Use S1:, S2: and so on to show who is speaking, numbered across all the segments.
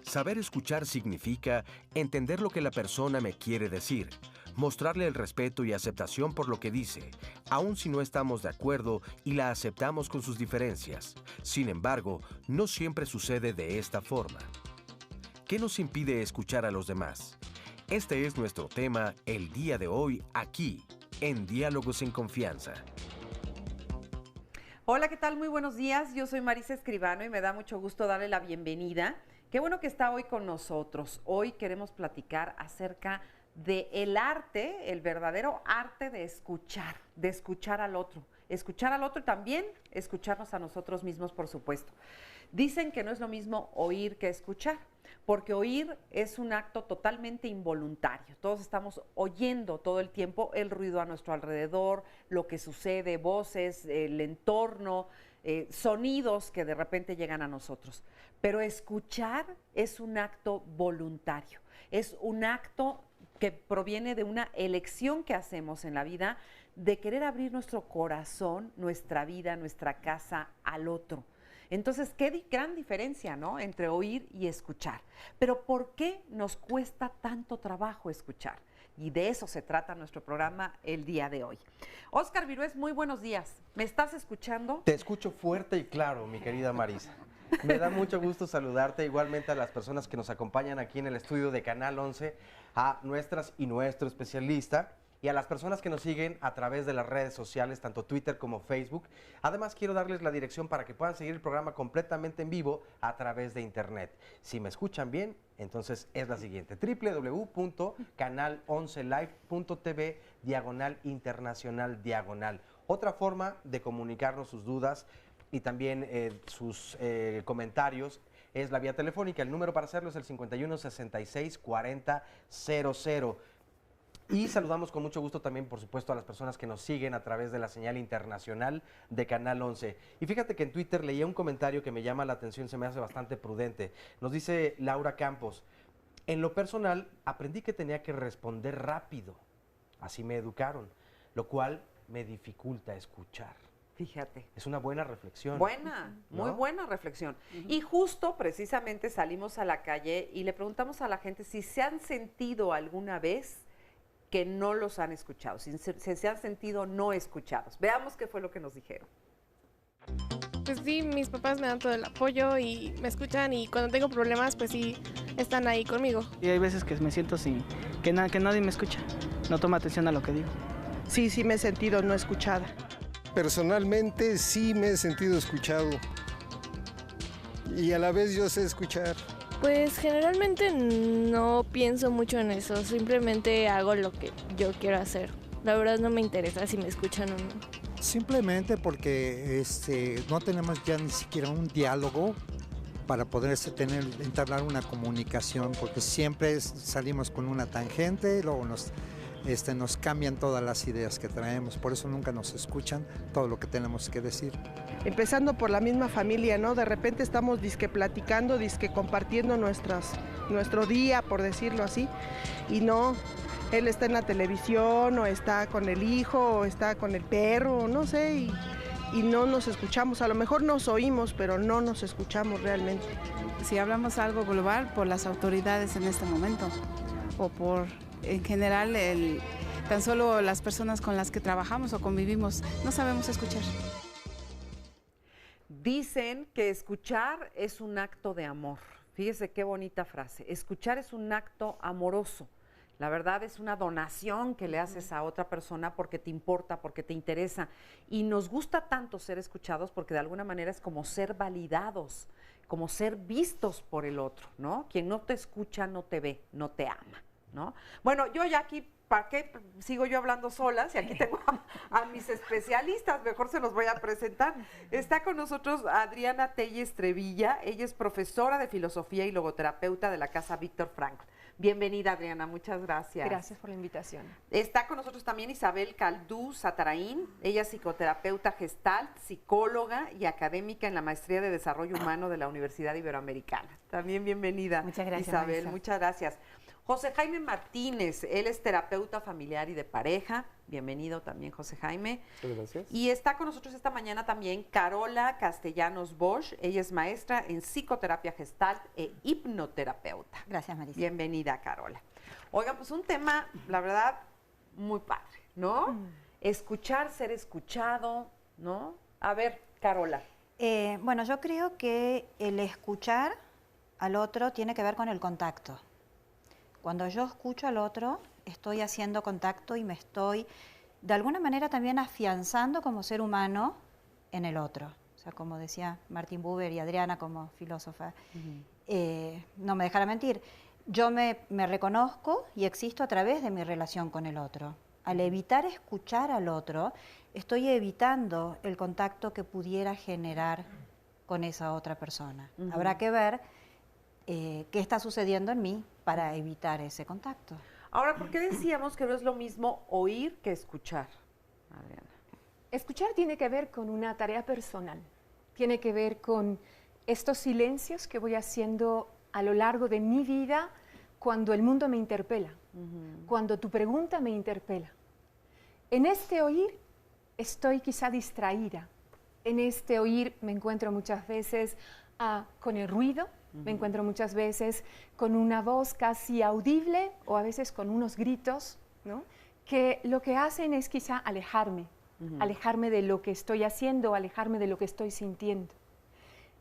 S1: Saber escuchar significa entender lo que la persona me quiere decir, mostrarle el respeto y aceptación por lo que dice, aun si no estamos de acuerdo y la aceptamos con sus diferencias. Sin embargo, no siempre sucede de esta forma. ¿Qué nos impide escuchar a los demás? Este es nuestro tema el día de hoy aquí, en Diálogos en Confianza.
S2: Hola, ¿qué tal? Muy buenos días. Yo soy Marisa Escribano y me da mucho gusto darle la bienvenida. Qué bueno que está hoy con nosotros. Hoy queremos platicar acerca del arte, el verdadero arte de escuchar al otro y también escucharnos a nosotros mismos, por supuesto. Dicen que no es lo mismo oír que escuchar, porque oír es un acto totalmente involuntario. Todos estamos oyendo todo el tiempo el ruido a nuestro alrededor, lo que sucede, voces, el entorno, sonidos que de repente llegan a nosotros. Pero escuchar es un acto voluntario, es un acto que proviene de una elección que hacemos en la vida de querer abrir nuestro corazón, nuestra vida, nuestra casa al otro. Entonces, qué gran diferencia, ¿no?, entre oír y escuchar. Pero ¿por qué nos cuesta tanto trabajo escuchar? Y de eso se trata nuestro programa el día de hoy. Óscar Virués, muy buenos días. ¿Me estás escuchando?
S3: Te escucho fuerte y claro, mi querida Marisa. Me da mucho gusto saludarte, igualmente a las personas que nos acompañan aquí en el estudio de Canal 11, a nuestras y nuestro especialista, y a las personas que nos siguen a través de las redes sociales, tanto Twitter como Facebook. Además, quiero darles la dirección para que puedan seguir el programa completamente en vivo a través de internet. Si me escuchan bien, entonces es la siguiente: www.canal11live.tv/internacional/. Otra forma de comunicarnos sus dudas y también sus comentarios es la vía telefónica. El número para hacerlo es el 51 66 40 00. Y saludamos con mucho gusto también, por supuesto, a las personas que nos siguen a través de la señal internacional de Canal 11. Y fíjate que en Twitter leía un comentario que me llama la atención, se me hace bastante prudente. Nos dice Laura Campos: en lo personal, aprendí que tenía que responder rápido. Así me educaron, lo cual me dificulta escuchar.
S2: Fíjate.
S3: Es una buena reflexión.
S2: Buena, ¿no? Muy buena reflexión. Y justo, precisamente, salimos a la calle y le preguntamos a la gente si se han sentido alguna vez que no los han escuchado, si se han sentido no escuchados. Veamos qué fue lo que nos dijeron.
S4: Pues sí, mis papás me dan todo el apoyo y me escuchan, y cuando tengo problemas, pues sí, están ahí conmigo.
S5: Y hay veces que me siento sin que nadie me escucha, no toma atención a lo que digo.
S6: Sí, me he sentido no escuchada.
S7: Personalmente sí me he sentido escuchado y a la vez yo sé escuchar.
S4: Pues generalmente no pienso mucho en eso, simplemente hago lo que yo quiero hacer. La verdad no me interesa si me escuchan o no.
S8: Simplemente porque no tenemos ya ni siquiera un diálogo para poder entablar una comunicación, porque siempre salimos con una tangente y luego nos cambian todas las ideas que traemos, por eso nunca nos escuchan todo lo que tenemos que decir.
S6: Empezando por la misma familia, ¿no? De repente estamos disque platicando, disque compartiendo nuestro día, por decirlo así, y no, él está en la televisión, o está con el hijo, o está con el perro, no sé, y no nos escuchamos. A lo mejor nos oímos, pero no nos escuchamos realmente.
S9: Si hablamos algo global, por las autoridades en este momento, o por en general, tan solo las personas con las que trabajamos o convivimos, no sabemos escuchar.
S2: Dicen que escuchar es un acto de amor. Fíjese qué bonita frase. Escuchar es un acto amoroso. La verdad es una donación que le haces a otra persona porque te importa, porque te interesa. Y nos gusta tanto ser escuchados porque de alguna manera es como ser validados, como ser vistos por el otro, ¿no? Quien no te escucha no te ve, no te ama. ¿no? Bueno, yo ya aquí, ¿para qué sigo yo hablando sola? Si aquí tengo a mis especialistas, mejor se los voy a presentar. Está con nosotros Adriana Telles Trevilla, ella es profesora de filosofía y logoterapeuta de la Casa Víctor Frankl. Bienvenida, Adriana, muchas gracias.
S10: Gracias por la invitación.
S2: Está con nosotros también Isabel Caldú Sataraín, ella es psicoterapeuta gestalt, psicóloga y académica en la Maestría de Desarrollo Humano de la Universidad Iberoamericana. También bienvenida,
S10: muchas gracias,
S2: Isabel,
S10: Marisa.
S2: Muchas gracias. José Jaime Martínez, él es terapeuta familiar y de pareja. Bienvenido también, José Jaime.
S11: Muchas gracias.
S2: Y está con nosotros esta mañana también Carola Castellanos Bosch. Ella es maestra en psicoterapia gestalt e hipnoterapeuta.
S12: Gracias, Marisa.
S2: Bienvenida, Carola. Oigan, pues un tema, la verdad, muy padre, ¿no? Escuchar, ser escuchado, ¿no? A ver, Carola.
S12: Bueno, yo creo que el escuchar al otro tiene que ver con el contacto. Cuando yo escucho al otro, estoy haciendo contacto y me estoy, de alguna manera, también afianzando como ser humano en el otro. O sea, como decía Martin Buber y Adriana como filósofa, no me dejará mentir. Yo me reconozco y existo a través de mi relación con el otro. Al evitar escuchar al otro, estoy evitando el contacto que pudiera generar con esa otra persona. Habrá que ver qué está sucediendo en mí para evitar ese contacto.
S2: Ahora, ¿por qué decíamos que no es lo mismo oír que escuchar, Adriana?
S10: Escuchar tiene que ver con una tarea personal, tiene que ver con estos silencios que voy haciendo a lo largo de mi vida cuando el mundo me interpela, cuando tu pregunta me interpela. En este oír estoy quizá distraída, en este oír me encuentro muchas veces con el ruido, me encuentro muchas veces con una voz casi audible o a veces con unos gritos, ¿no? Que lo que hacen es quizá alejarme, alejarme de lo que estoy haciendo, alejarme de lo que estoy sintiendo.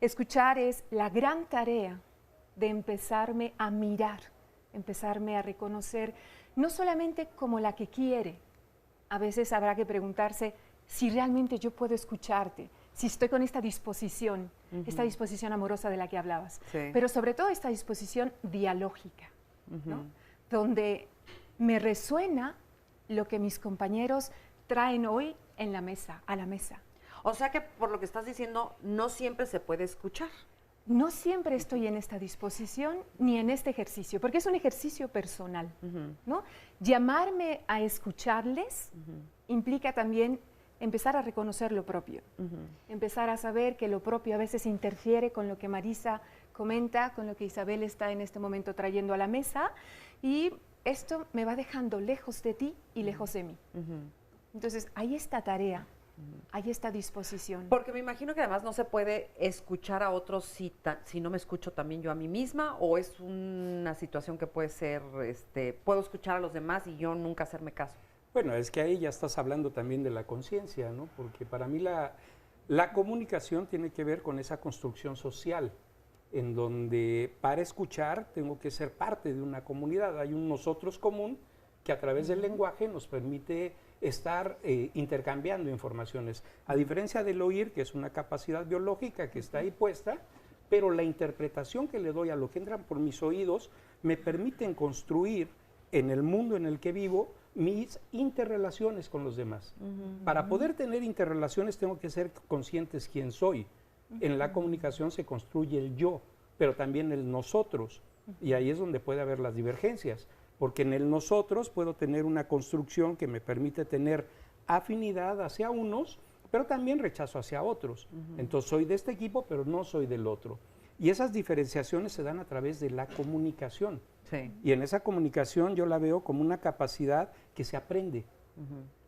S10: Escuchar es la gran tarea de empezarme a mirar, empezarme a reconocer, no solamente como la que quiere. A veces habrá que preguntarse si realmente yo puedo escucharte, si estoy con esta disposición amorosa de la que hablabas, pero sobre todo esta disposición dialógica, ¿no? Donde me resuena lo que mis compañeros traen hoy en la mesa, a la mesa.
S2: O sea que por lo que estás diciendo, no siempre se puede escuchar.
S10: No siempre estoy en esta disposición ni en este ejercicio, porque es un ejercicio personal, ¿no? Llamarme a escucharles implica también empezar a reconocer lo propio, empezar a saber que lo propio a veces interfiere con lo que Marisa comenta, con lo que Isabel está en este momento trayendo a la mesa, y esto me va dejando lejos de ti y lejos de mí. Entonces, hay esta tarea, hay esta disposición.
S2: Porque me imagino que además no se puede escuchar a otros si no me escucho también yo a mí misma, o es una situación que puede ser, puedo escuchar a los demás y yo nunca hacerme caso.
S11: Bueno, es que ahí ya estás hablando también de la conciencia, ¿no? Porque para mí la comunicación tiene que ver con esa construcción social, en donde para escuchar tengo que ser parte de una comunidad. Hay un nosotros común que a través del lenguaje nos permite estar intercambiando informaciones. A diferencia del oír, que es una capacidad biológica que está ahí puesta, pero la interpretación que le doy a lo que entra por mis oídos me permiten construir en el mundo en el que vivo mis interrelaciones con los demás. Para poder tener interrelaciones tengo que ser conscientes quién soy. En la comunicación se construye el yo, pero también el nosotros. Y ahí es donde puede haber las divergencias, porque en el nosotros puedo tener una construcción que me permite tener afinidad hacia unos, pero también rechazo hacia otros. Entonces soy de este equipo, pero no soy del otro. Y esas diferenciaciones se dan a través de la comunicación. Y en esa comunicación yo la veo como una capacidad que se aprende.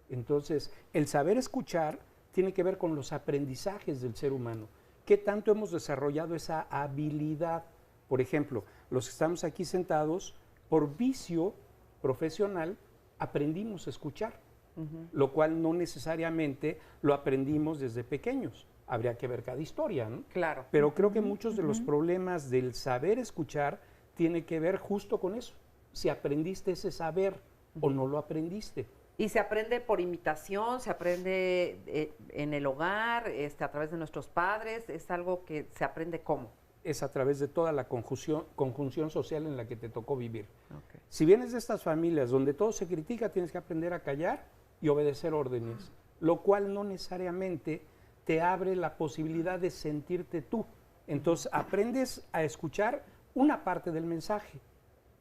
S11: Entonces, el saber escuchar tiene que ver con los aprendizajes del ser humano. ¿Qué tanto hemos desarrollado esa habilidad? Por ejemplo, los que estamos aquí sentados, por vicio profesional, aprendimos a escuchar, lo cual no necesariamente lo aprendimos desde pequeños. Habría que ver cada historia, ¿no?
S2: Claro.
S11: Pero creo que muchos de los problemas del saber escuchar tiene que ver justo con eso. Si aprendiste ese saber o no lo aprendiste.
S2: Y se aprende por imitación, se aprende en el hogar, a través de nuestros padres, es algo que se aprende ¿cómo?
S11: Es a través de toda la conjunción social en la que te tocó vivir. Si vienes de estas familias donde todo se critica, tienes que aprender a callar y obedecer órdenes, lo cual no necesariamente te abre la posibilidad de sentirte tú. Entonces aprendes a escuchar una parte del mensaje.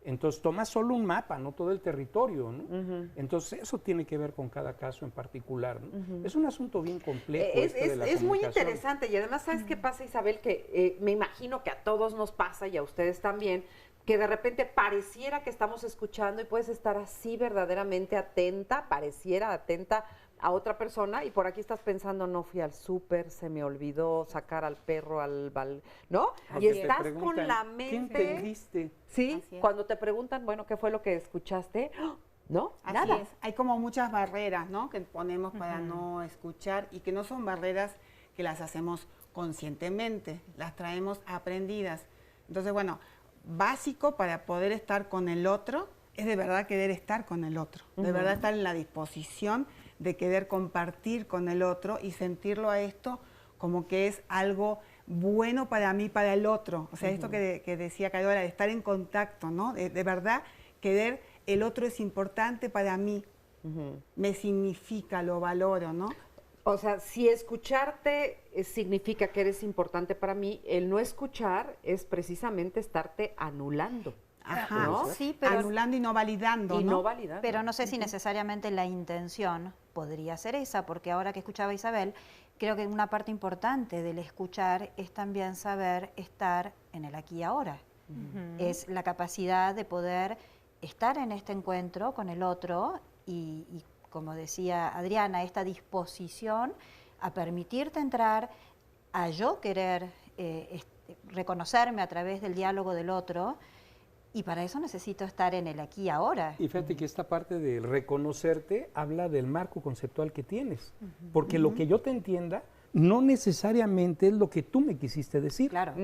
S11: Entonces tomas solo un mapa, no todo el territorio, ¿no? Entonces eso tiene que ver con cada caso en particular, ¿no? Es un asunto bien complejo.
S2: Es muy interesante y además, ¿sabes qué pasa, Isabel? Que me imagino que a todos nos pasa y a ustedes también, que de repente pareciera que estamos escuchando y puedes estar así verdaderamente atenta, pareciera atenta a otra persona y por aquí estás pensando, no fui al súper, se me olvidó sacar al perro ¿no? Y estás con la mente...
S11: ¿Qué entendiste?
S2: Sí, cuando te preguntan, bueno, ¿qué fue lo que escuchaste? ¿No?
S13: Así
S2: Nada.
S13: es. Hay como muchas barreras, ¿no? Que ponemos para no escuchar y que no son barreras que las hacemos conscientemente, las traemos aprendidas. Entonces, bueno, básico para poder estar con el otro es de verdad querer estar con el otro, de verdad estar en la disposición de querer compartir con el otro y sentirlo a esto como que es algo bueno para mí, para el otro. O sea, esto que decía Carola, de estar en contacto, ¿no? De verdad querer, el otro es importante para mí, me significa, lo valoro, ¿no?
S2: O sea, si escucharte significa que eres importante para mí, el no escuchar es precisamente estarte anulando.
S13: Ajá,
S2: ¿no?
S12: Sí, pero
S13: anulando y no validando,
S2: y
S13: ¿no?
S2: no validando.
S12: Pero no sé si necesariamente la intención podría ser esa, porque ahora que escuchaba a Isabel, creo que una parte importante del escuchar es también saber estar en el aquí y ahora. Es la capacidad de poder estar en este encuentro con el otro y como decía Adriana, esta disposición a permitirte entrar, a yo querer reconocerme a través del diálogo del otro. Y para eso necesito estar en el aquí y ahora.
S11: Y fíjate que esta parte de reconocerte habla del marco conceptual que tienes. Porque lo que yo te entienda no necesariamente es lo que tú me quisiste decir.
S12: Claro.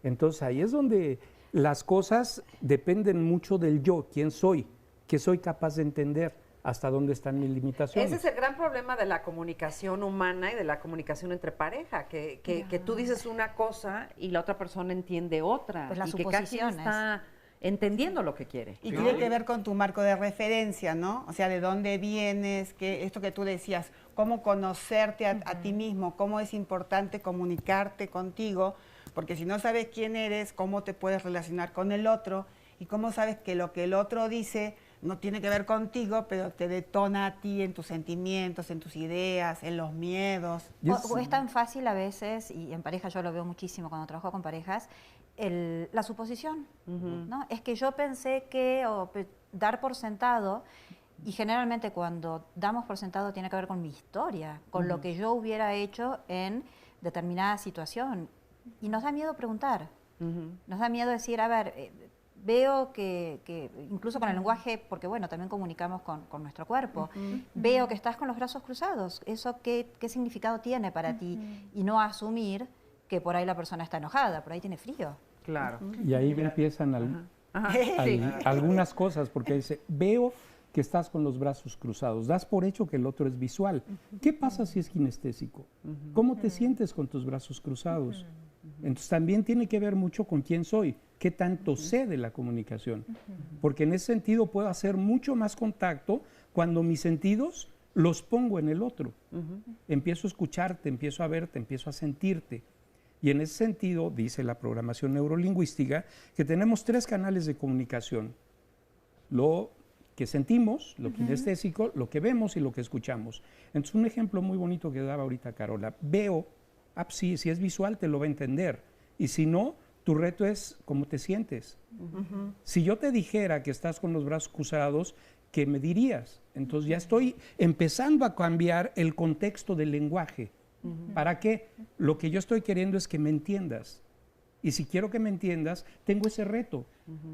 S11: Entonces ahí es donde las cosas dependen mucho del yo, quién soy, qué soy capaz de entender, hasta dónde están mis limitaciones.
S2: Ese es el gran problema de la comunicación humana y de la comunicación entre pareja, que tú dices una cosa y la otra persona entiende otra.
S12: Pues las
S2: y que cada quien
S12: suposiciones.
S2: está entendiendo lo que quiere.
S13: Y tiene que ver con tu marco de referencia, ¿no? O sea, de dónde vienes, esto que tú decías, cómo conocerte a ti mismo, cómo es importante comunicarte contigo, porque si no sabes quién eres, cómo te puedes relacionar con el otro y cómo sabes que lo que el otro dice no tiene que ver contigo, pero te detona a ti en tus sentimientos, en tus ideas, en los miedos.
S12: O es tan fácil a veces, y en pareja yo lo veo muchísimo cuando trabajo con parejas, la suposición, ¿no? Es que yo pensé que, dar por sentado, y generalmente cuando damos por sentado tiene que ver con mi historia, con lo que yo hubiera hecho en determinada situación. Y nos da miedo preguntar, nos da miedo decir, a ver, veo que incluso con el lenguaje, porque bueno, también comunicamos con nuestro cuerpo, veo que estás con los brazos cruzados, ¿eso qué significado tiene para ti? Y no asumir que por ahí la persona está enojada, por ahí tiene frío.
S2: Claro.
S11: Y ahí empiezan algunas cosas, porque dice, veo que estás con los brazos cruzados, das por hecho que el otro es visual. ¿Qué pasa si es kinestésico? ¿Cómo te sientes con tus brazos cruzados? Entonces también tiene que ver mucho con quién soy, qué tanto sé de la comunicación, porque en ese sentido puedo hacer mucho más contacto cuando mis sentidos los pongo en el otro. Empiezo a escucharte, empiezo a verte, empiezo a sentirte. Y en ese sentido, dice la programación neurolingüística, que tenemos 3 canales de comunicación. Lo que sentimos, lo kinestésico, lo que vemos y lo que escuchamos. Entonces, un ejemplo muy bonito que daba ahorita Carola, veo, sí, si es visual te lo va a entender, y si no, tu reto es cómo te sientes. Si yo te dijera que estás con los brazos cruzados, ¿qué me dirías? Entonces ya estoy empezando a cambiar el contexto del lenguaje. ¿Para qué? Lo que yo estoy queriendo es que me entiendas. Y si quiero que me entiendas, tengo ese reto.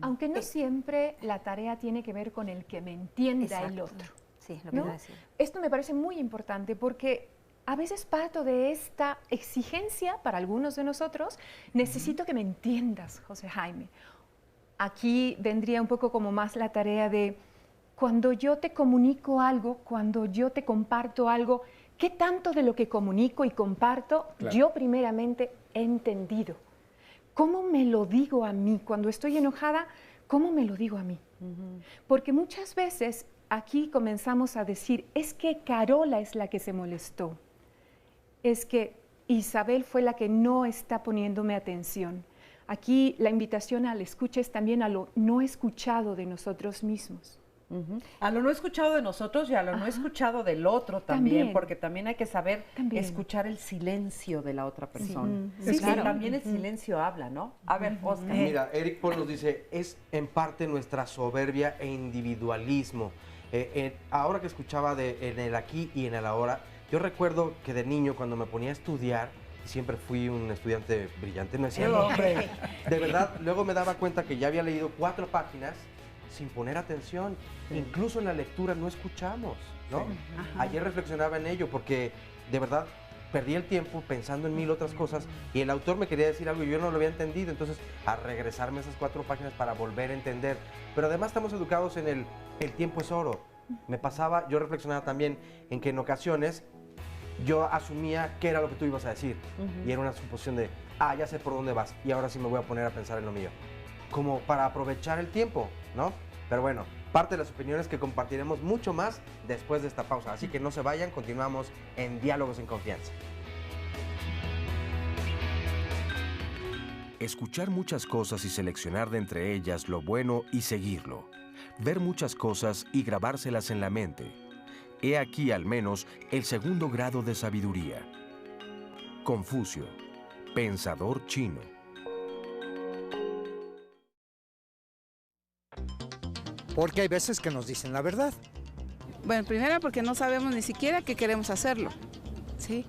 S10: Aunque no siempre la tarea tiene que ver con el que me entienda el otro.
S12: Sí, lo que iba a decir.
S10: Esto me parece muy importante porque a veces parto de esta exigencia para algunos de nosotros, necesito que me entiendas, José Jaime. Aquí vendría un poco como más la tarea de cuando yo te comunico algo, cuando yo te comparto algo, ¿qué tanto de lo que comunico y comparto yo primeramente he entendido? ¿Cómo me lo digo a mí? Cuando estoy enojada, ¿cómo me lo digo a mí? Porque muchas veces aquí comenzamos a decir, es que Carola es la que se molestó, es que Isabel fue la que no está poniéndome atención. Aquí la invitación al escucha es también a lo no escuchado de nosotros mismos.
S2: A lo no escuchado de nosotros y a lo no escuchado del otro también, porque también hay que saber escuchar el silencio de la otra persona.
S10: Sí,
S2: claro. También el silencio habla, ¿no? A ver, Oscar.
S3: Mira, Eric Paul nos dice, es en parte nuestra soberbia e individualismo. Ahora que escuchaba en el aquí y en el ahora, yo recuerdo que de niño cuando me ponía a estudiar, siempre fui un estudiante brillante, no es cierto. De verdad, luego me daba cuenta que ya había leído 4 páginas sin poner atención. Incluso en la lectura no escuchamos, ¿no? Ayer reflexionaba en ello porque de verdad perdí el tiempo pensando en 1000 otras cosas y el autor me quería decir algo y yo no lo había entendido, entonces a regresarme esas 4 páginas para volver a entender. Pero además estamos educados en el tiempo es oro. Me pasaba, yo reflexionaba también en que en ocasiones yo asumía qué era lo que tú ibas a decir y era una suposición de, ya sé por dónde vas y ahora sí me voy a poner a pensar en lo mío. Como para aprovechar el tiempo, ¿no? Pero bueno, parte de las opiniones que compartiremos mucho más después de esta pausa. Así que no se vayan, continuamos en Diálogos en Confianza.
S1: Escuchar muchas cosas y seleccionar de entre ellas lo bueno y seguirlo. Ver muchas cosas y grabárselas en la mente. He aquí al menos el segundo grado de sabiduría. Confucio, pensador chino.
S8: Porque hay veces que nos dicen la verdad.
S9: Bueno, primero porque no sabemos ni siquiera que queremos hacerlo, ¿sí?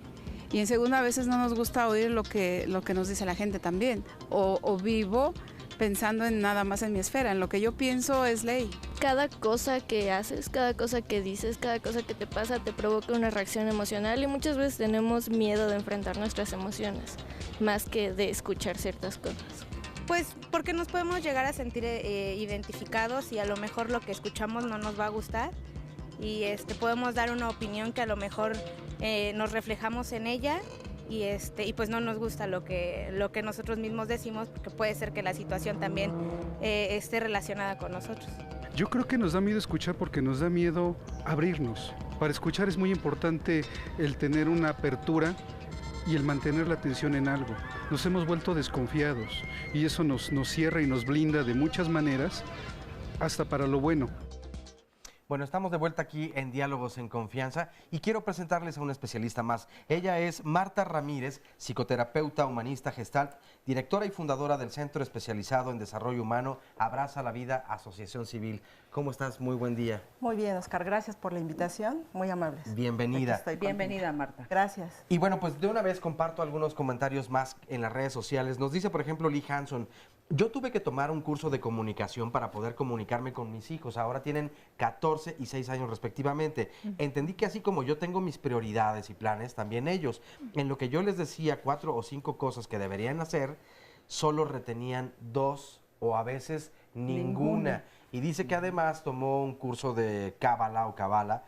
S9: Y en segunda, a veces no nos gusta oír lo que nos dice la gente también. O vivo pensando en nada más en mi esfera, en lo que yo pienso es ley.
S4: Cada cosa que haces, cada cosa que dices, cada cosa que te pasa te provoca una reacción emocional y muchas veces tenemos miedo de enfrentar nuestras emociones, más que de escuchar ciertas cosas.
S14: Pues porque nos podemos llegar a sentir identificados y a lo mejor lo que escuchamos no nos va a gustar y podemos dar una opinión que a lo mejor nos reflejamos en ella y pues no nos gusta lo que nosotros mismos decimos porque puede ser que la situación también esté relacionada con nosotros.
S15: Yo creo que nos da miedo escuchar porque nos da miedo abrirnos. Para escuchar es muy importante el tener una apertura y el mantener la atención en algo. Nos hemos vuelto desconfiados y eso nos cierra y nos blinda de muchas maneras, hasta para lo bueno.
S3: Bueno, estamos de vuelta aquí en Diálogos en Confianza y quiero presentarles a una especialista más. Ella es Marta Ramírez, psicoterapeuta humanista Gestalt, directora y fundadora del Centro Especializado en Desarrollo Humano Abraza la Vida, Asociación Civil. ¿Cómo estás? Muy buen día.
S16: Muy bien, Oscar. Gracias por la invitación. Muy amables.
S3: Bienvenida.
S2: Bienvenida, Marta.
S16: Gracias.
S3: Y bueno, pues de una vez comparto algunos comentarios más en las redes sociales. Nos dice, por ejemplo, Lee Hanson, yo tuve que tomar un curso de comunicación para poder comunicarme con mis hijos. Ahora tienen 14 y 6 años respectivamente. Entendí que así como yo tengo mis prioridades y planes, también ellos. En lo que yo les decía 4 o 5 cosas que deberían hacer, solo retenían 2 o a veces ninguna. Y dice que además tomó un curso de Kabbalah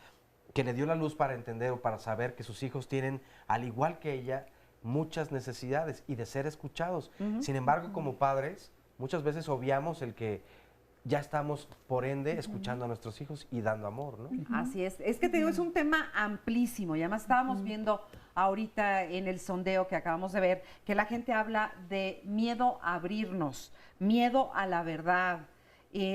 S3: que le dio la luz para entender o para saber que sus hijos tienen, al igual que ella, muchas necesidades y de ser escuchados. Sin embargo, como padres, muchas veces obviamos el que ya estamos, por ende, escuchando a nuestros hijos y dando amor, ¿no?
S2: Así es. Es que te digo, es un tema amplísimo y además estábamos viendo ahorita en el sondeo que acabamos de ver que la gente habla de miedo a abrirnos, miedo a la verdad.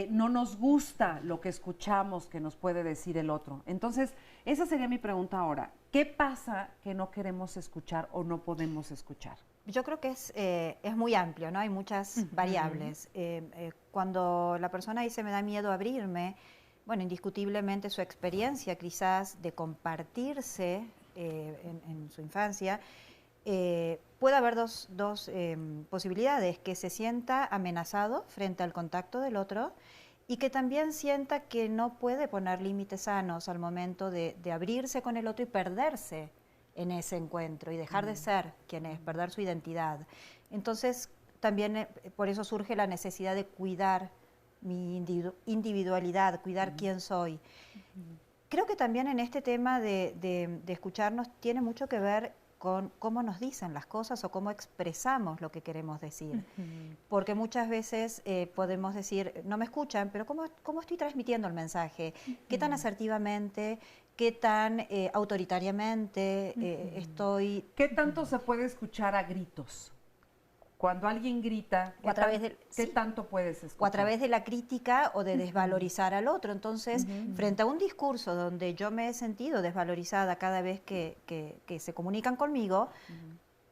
S2: No nos gusta lo que escuchamos que nos puede decir el otro. Entonces, esa sería mi pregunta ahora. ¿Qué pasa que no queremos escuchar o no podemos escuchar?
S12: Yo creo que es muy amplio, ¿no? Hay muchas variables. Cuando la persona dice me da miedo abrirme, bueno, indiscutiblemente su experiencia quizás de compartirse en su infancia, puede haber dos posibilidades, que se sienta amenazado frente al contacto del otro y que también sienta que no puede poner límites sanos al momento de abrirse con el otro y perderse en ese encuentro y dejar de ser quien es, perder su identidad. Entonces, también por eso surge la necesidad de cuidar mi individualidad, cuidar quién soy. Creo que también en este tema de escucharnos tiene mucho que ver con cómo nos dicen las cosas o cómo expresamos lo que queremos decir. Porque muchas veces podemos decir, no me escuchan, pero ¿cómo estoy transmitiendo el mensaje? ¿Qué tan asertivamente? ¿Qué tan autoritariamente estoy?
S2: ¿Qué tanto se puede escuchar a gritos? Cuando alguien grita, ¿qué tanto puedes escuchar?
S12: O a través de la crítica o de desvalorizar al otro. Entonces, frente a un discurso donde yo me he sentido desvalorizada cada vez que se comunican conmigo,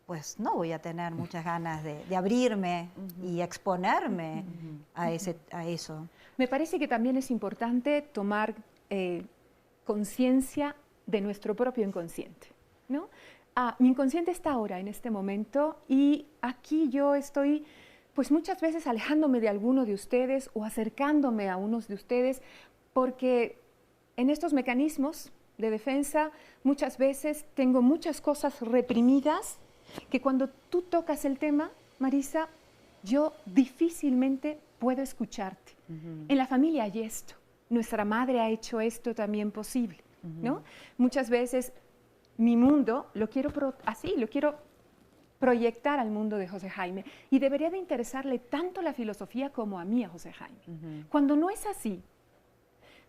S12: pues no voy a tener muchas ganas de abrirme y exponerme a eso.
S10: Me parece que también es importante tomar conciencia de nuestro propio inconsciente, ¿no? Mi inconsciente está ahora, en este momento, y aquí yo estoy, pues muchas veces alejándome de alguno de ustedes o acercándome a unos de ustedes, porque en estos mecanismos de defensa muchas veces tengo muchas cosas reprimidas que cuando tú tocas el tema, Marisa, yo difícilmente puedo escucharte. En la familia hay esto, nuestra madre ha hecho esto también posible, ¿no? Muchas veces mi mundo lo quiero proyectar al mundo de José Jaime y debería de interesarle tanto la filosofía como a mí a José Jaime. Cuando no es así,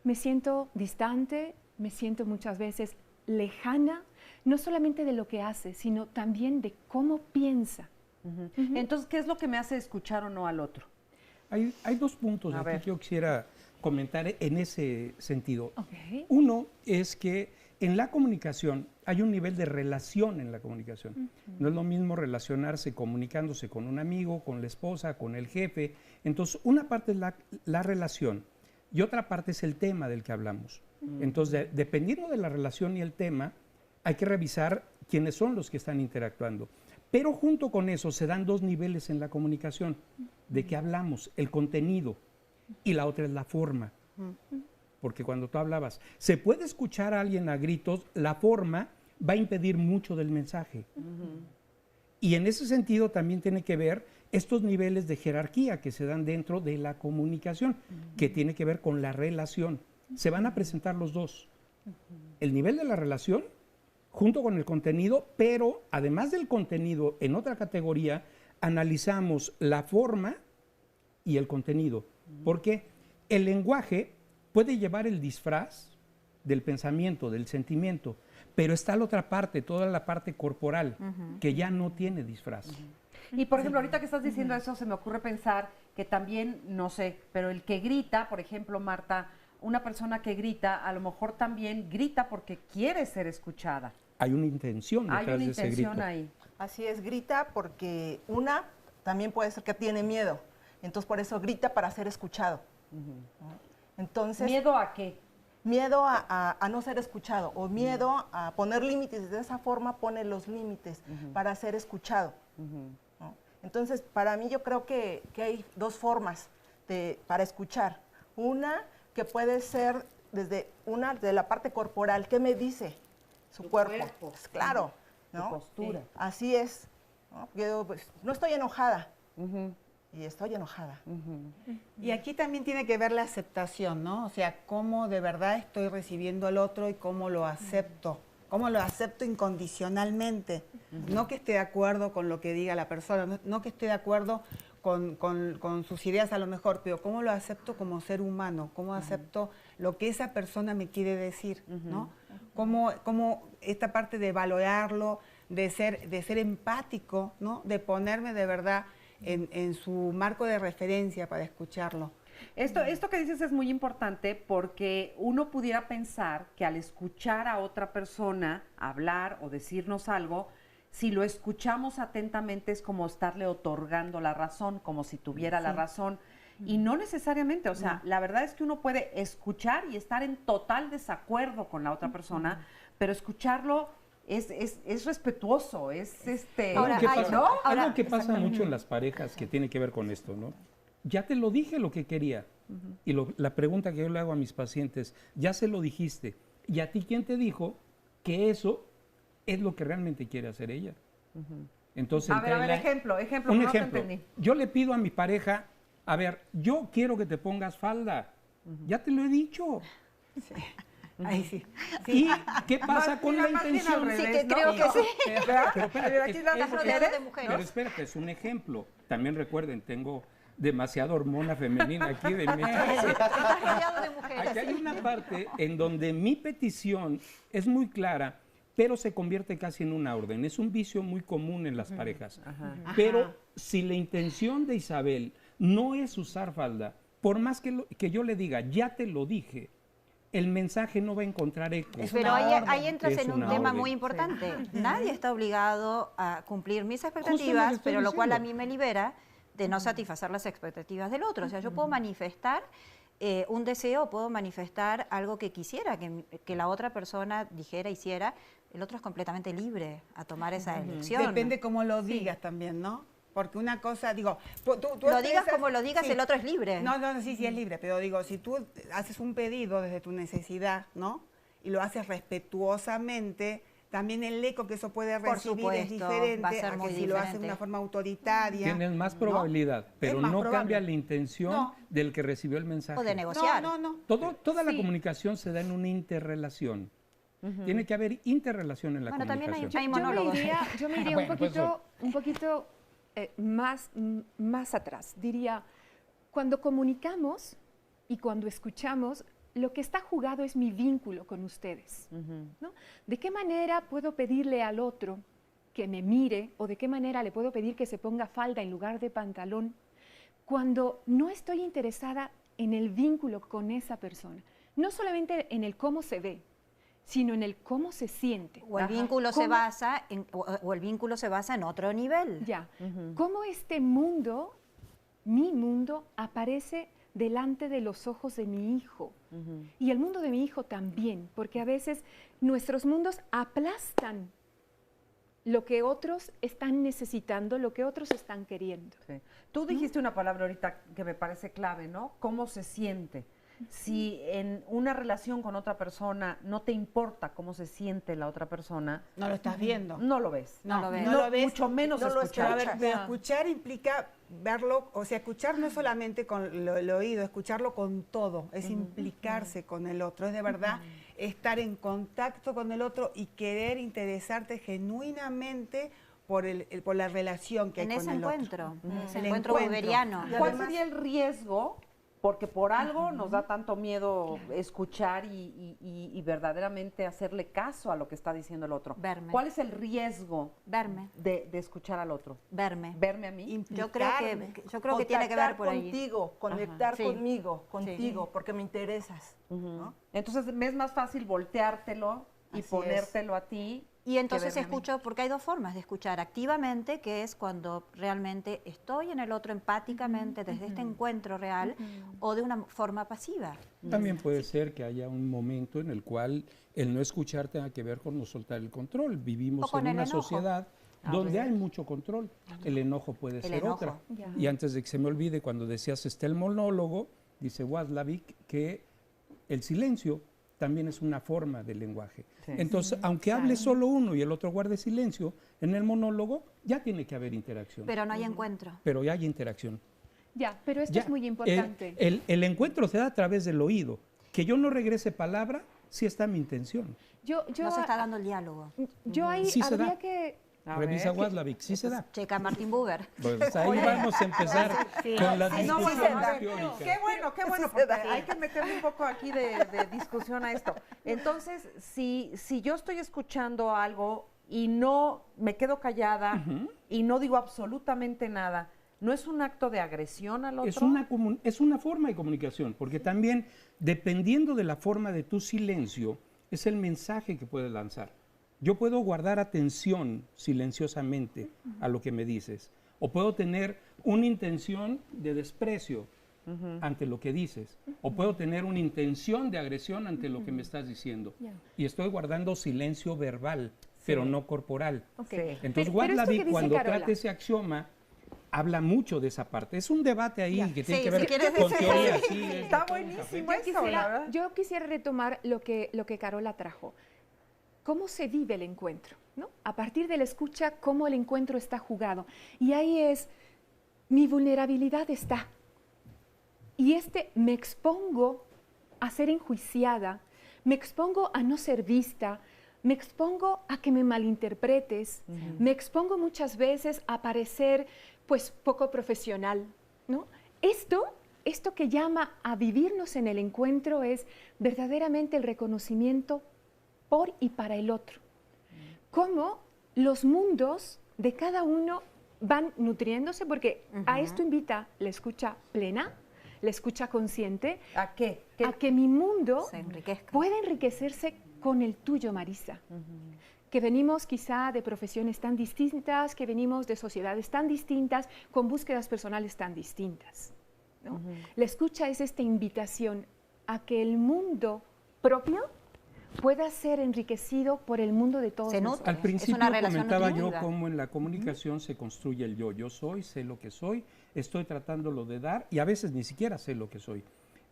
S10: me siento distante, me siento muchas veces lejana, no solamente de lo que hace, sino también de cómo piensa.
S2: Entonces, ¿qué es lo que me hace escuchar o no al otro?
S11: Hay dos puntos aquí que yo quisiera comentar en ese sentido.
S10: Okay.
S11: Uno es que en la comunicación hay un nivel de relación en la comunicación. No es lo mismo relacionarse comunicándose con un amigo, con la esposa, con el jefe. Entonces, una parte es la relación y otra parte es el tema del que hablamos. Entonces, dependiendo de la relación y el tema, hay que revisar quiénes son los que están interactuando. Pero junto con eso se dan dos niveles en la comunicación. ¿De qué hablamos? El contenido y la otra es la forma. Porque cuando tú hablabas, se puede escuchar a alguien a gritos, la forma va a impedir mucho del mensaje. Y en ese sentido también tiene que ver estos niveles de jerarquía que se dan dentro de la comunicación, que tiene que ver con la relación. Se van a presentar los dos. El nivel de la relación junto con el contenido, pero además del contenido, en otra categoría, analizamos la forma y el contenido. Porque el lenguaje puede llevar el disfraz del pensamiento, del sentimiento, pero está la otra parte, toda la parte corporal, que ya no tiene disfraz.
S2: Y por ejemplo, ahorita que estás diciendo eso, se me ocurre pensar que también, no sé, pero el que grita, por ejemplo, Marta, una persona que grita, a lo mejor también grita porque quiere ser escuchada.
S11: Hay una intención detrás de ese grito.
S2: Ahí.
S16: Así es, grita porque también puede ser que tiene miedo, entonces por eso grita para ser escuchado. Entonces,
S2: ¿miedo a qué?
S16: Miedo a no ser escuchado o miedo a poner límites. De esa forma pone los límites para ser escuchado. ¿No? Entonces, para mí yo creo que hay dos formas para escuchar. Una que puede ser de la parte corporal. ¿Qué me dice su cuerpo? Pues, claro, ¿no?
S2: Su postura.
S16: Sí, así es. ¿No? Yo, pues, no estoy enojada. Y estoy enojada.
S13: Y aquí también tiene que ver la aceptación, ¿no? O sea, cómo de verdad estoy recibiendo al otro y cómo lo acepto. Cómo lo acepto incondicionalmente. No que esté de acuerdo con lo que diga la persona, no que esté de acuerdo con sus ideas a lo mejor, pero cómo lo acepto como ser humano, cómo acepto lo que esa persona me quiere decir, ¿no? Cómo esta parte de valorarlo, de ser empático, ¿no? De ponerme de verdad en su marco de referencia para escucharlo.
S2: Esto que dices es muy importante porque uno pudiera pensar que al escuchar a otra persona hablar o decirnos algo, si lo escuchamos atentamente es como estarle otorgando la razón, como si tuviera la razón. Y no necesariamente, o sea, la verdad es que uno puede escuchar y estar en total desacuerdo con la otra persona, pero escucharlo es respetuoso,
S11: Algo que pasa mucho en las parejas que tiene que ver con esto, ¿no? Ya te lo dije lo que quería. Y la pregunta que yo le hago a mis pacientes, ya se lo dijiste. ¿Y a ti quién te dijo que eso es lo que realmente quiere hacer ella? Entonces,
S2: a ver, ejemplo,
S11: un
S2: no
S11: ejemplo.
S2: Te entendí.
S11: Yo le pido a mi pareja, a ver, yo quiero que te pongas falda. Ya te lo he dicho.
S13: Ahí sí.
S11: ¿Y qué pasa con la intención?
S12: Sí, que creo que sí.
S11: Pero espérate,
S12: Aquí estás rodeado de mujeres.
S11: pero espérate, es un ejemplo. También recuerden, tengo demasiada hormona femenina aquí de mi
S12: Estás rodeado de mujeres.
S11: Aquí hay una parte en donde mi petición es muy clara, pero se convierte casi en una orden. Es un vicio muy común en las parejas. Pero si la intención de Isabel no es usar falda, por más que yo le diga, ya te lo dije, el mensaje no va a encontrar eco.
S12: Pero ahí entras
S11: Es
S12: en un
S11: una
S12: tema
S11: orden.
S12: muy importante. Nadie está obligado a cumplir mis
S11: Justo lo
S12: expectativas,
S11: que estoy
S12: pero lo cual a
S11: diciendo.
S12: mí me libera de no satisfacer las expectativas del otro. O sea, yo puedo manifestar un deseo, puedo manifestar algo que quisiera que la otra persona dijera, hiciera. El otro es completamente libre a tomar esa elección.
S13: Depende cómo lo digas también, ¿no? Porque una cosa, digo... tú
S12: Lo digas
S13: expresas-
S12: como lo digas,
S13: sí.
S12: el otro es libre.
S13: No, sí es libre, pero digo, si tú haces un pedido desde tu necesidad, ¿no? Y lo haces respetuosamente, también el eco que eso puede
S12: Por
S13: recibir es
S12: supuesto,
S13: diferente
S12: va a ser
S13: a que
S12: muy
S13: si lo haces de
S12: diferente.
S13: una forma autoritaria.
S11: Tienes más
S13: ¿no?
S11: probabilidad, pero
S13: más
S11: no
S13: probable.
S11: cambia la intención
S13: No.
S11: del que recibió el mensaje.
S12: O de negociar.
S13: No.
S11: Toda la
S13: Sí.
S11: comunicación se da en una interrelación. Tiene que haber interrelación en la
S12: Bueno, también
S11: comunicación.
S12: hay monólogos.
S17: Yo me iría
S11: Bueno, pues
S17: un poquito más atrás. Diría, cuando comunicamos y cuando escuchamos, lo que está jugado es mi vínculo con ustedes. ¿No? ¿De qué manera puedo pedirle al otro que me mire o de qué manera le puedo pedir que se ponga falda en lugar de pantalón cuando no estoy interesada en el vínculo con esa persona? No solamente en el cómo se ve, sino en el cómo se siente.
S12: O el vínculo se basa o el vínculo se basa en otro nivel.
S17: Ya. Cómo este mundo, mi mundo, aparece delante de los ojos de mi hijo. Y el mundo de mi hijo también, porque a veces nuestros mundos aplastan lo que otros están necesitando, lo que otros están queriendo.
S2: Sí. Tú dijiste una palabra ahorita que me parece clave, ¿no? ¿Cómo se siente? Si en una relación con otra persona no te importa cómo se siente la otra persona,
S13: No lo estás viendo.
S2: no lo ves.
S12: No lo ves.
S13: No lo ves,
S2: mucho menos
S13: no lo
S2: escuchar.
S13: escuchas. A ver, pero escuchar implica verlo, o sea, escuchar no es solamente con el oído, escucharlo con todo, es implicarse con el otro, es de verdad estar en contacto con el otro y querer interesarte genuinamente por la relación que hay
S12: En
S13: con
S12: ese
S13: el
S12: encuentro,
S13: otro.
S12: en ese
S13: El
S12: encuentro beberiano.
S2: ¿Cuál sería el riesgo? Porque por algo nos da tanto miedo escuchar y verdaderamente hacerle caso a lo que está diciendo el otro.
S12: Verme.
S2: ¿Cuál es el riesgo
S12: Verme.
S2: de escuchar al otro?
S12: Verme.
S2: ¿Verme a mí?
S12: Yo creo que tiene que ver por ahí.
S16: Contigo, conectar
S12: Sí.
S16: conmigo, contigo, porque me interesas.
S2: Entonces me es más fácil volteártelo y
S16: Así
S2: ponértelo a ti.
S12: Y entonces
S2: que verme a mí.
S12: escucho, porque hay dos formas de escuchar activamente, que es cuando realmente estoy en el otro empáticamente desde este encuentro real, o de una forma pasiva.
S11: También puede ser que haya un momento en el cual el no escuchar tenga que ver con no soltar el control. Vivimos
S12: O con
S11: en
S12: el
S11: una
S12: enojo.
S11: sociedad donde hay mucho control. El enojo puede ser
S12: enojo.
S11: otra.
S17: Ya.
S11: Y antes de que se me olvide, cuando decías está el monólogo, dice Watzlawick que el silencio también es una forma de lenguaje.
S2: Sí.
S11: Entonces, aunque hable solo uno y el otro guarde silencio, en el monólogo ya tiene que haber interacción.
S12: Pero no hay encuentro.
S11: Pero ya hay interacción.
S17: Ya, pero esto
S11: Ya.
S17: es muy importante.
S11: El encuentro se da a través del oído. Que yo no regrese palabra, sí está mi intención.
S17: Yo
S12: No se está dando el diálogo.
S17: Yo ahí
S11: Sí se
S17: habría
S11: da.
S17: que...
S11: Revisa Watzlawick, sí se da.
S12: Checa Martin Buber.
S11: Pues ahí vamos a empezar con las
S2: No, bueno,
S11: discusiones
S2: a ver,
S11: teóricas.
S2: qué bueno, porque hay que meterle un poco aquí de discusión a esto. Entonces, si yo estoy escuchando algo y no me quedo callada y no digo absolutamente nada, ¿no es un acto de agresión al otro?
S11: Es una forma de comunicación, porque también, dependiendo de la forma de tu silencio, es el mensaje que puedes lanzar. Yo puedo guardar atención silenciosamente a lo que me dices, o puedo tener una intención de desprecio ante lo que dices, o puedo tener una intención de agresión ante lo que me estás diciendo. Y estoy guardando silencio verbal, pero no corporal.
S17: Okay.
S11: Entonces,
S17: Pero esto que
S11: Watzlawick,
S17: dice
S11: cuando
S17: Carola,
S11: trata ese axioma, habla mucho de esa parte. Es un debate ahí que tiene
S12: Sí,
S11: que ver
S12: si quieres
S11: con
S12: decir-
S11: teoría.
S12: Sí,
S2: Está buenísimo eso, la verdad.
S17: yo quisiera retomar lo que Carola trajo. ¿Cómo se vive el encuentro? ¿No? A partir de la escucha, cómo el encuentro está jugado. Y ahí es, mi vulnerabilidad está. Y me expongo a ser enjuiciada, me expongo a no ser vista, me expongo a que me malinterpretes, me expongo muchas veces a parecer pues poco profesional, ¿no? Esto que llama a vivirnos en el encuentro es verdaderamente el reconocimiento por y para el otro. Cómo los mundos de cada uno van nutriéndose, porque a esto invita la escucha plena, la escucha consciente.
S2: ¿A qué?
S17: A que mi mundo
S12: enriquezca.
S17: pueda enriquecerse con el tuyo, Marisa. Que venimos quizá de profesiones tan distintas, que venimos de sociedades tan distintas, con búsquedas personales tan distintas, ¿no? La escucha es esta invitación a que el mundo propio pueda ser enriquecido por el mundo de todos nosotros.
S11: Al principio comentaba yo cómo en la comunicación se construye el yo. Yo soy, sé lo que soy, estoy tratándolo de dar y a veces ni siquiera sé lo que soy.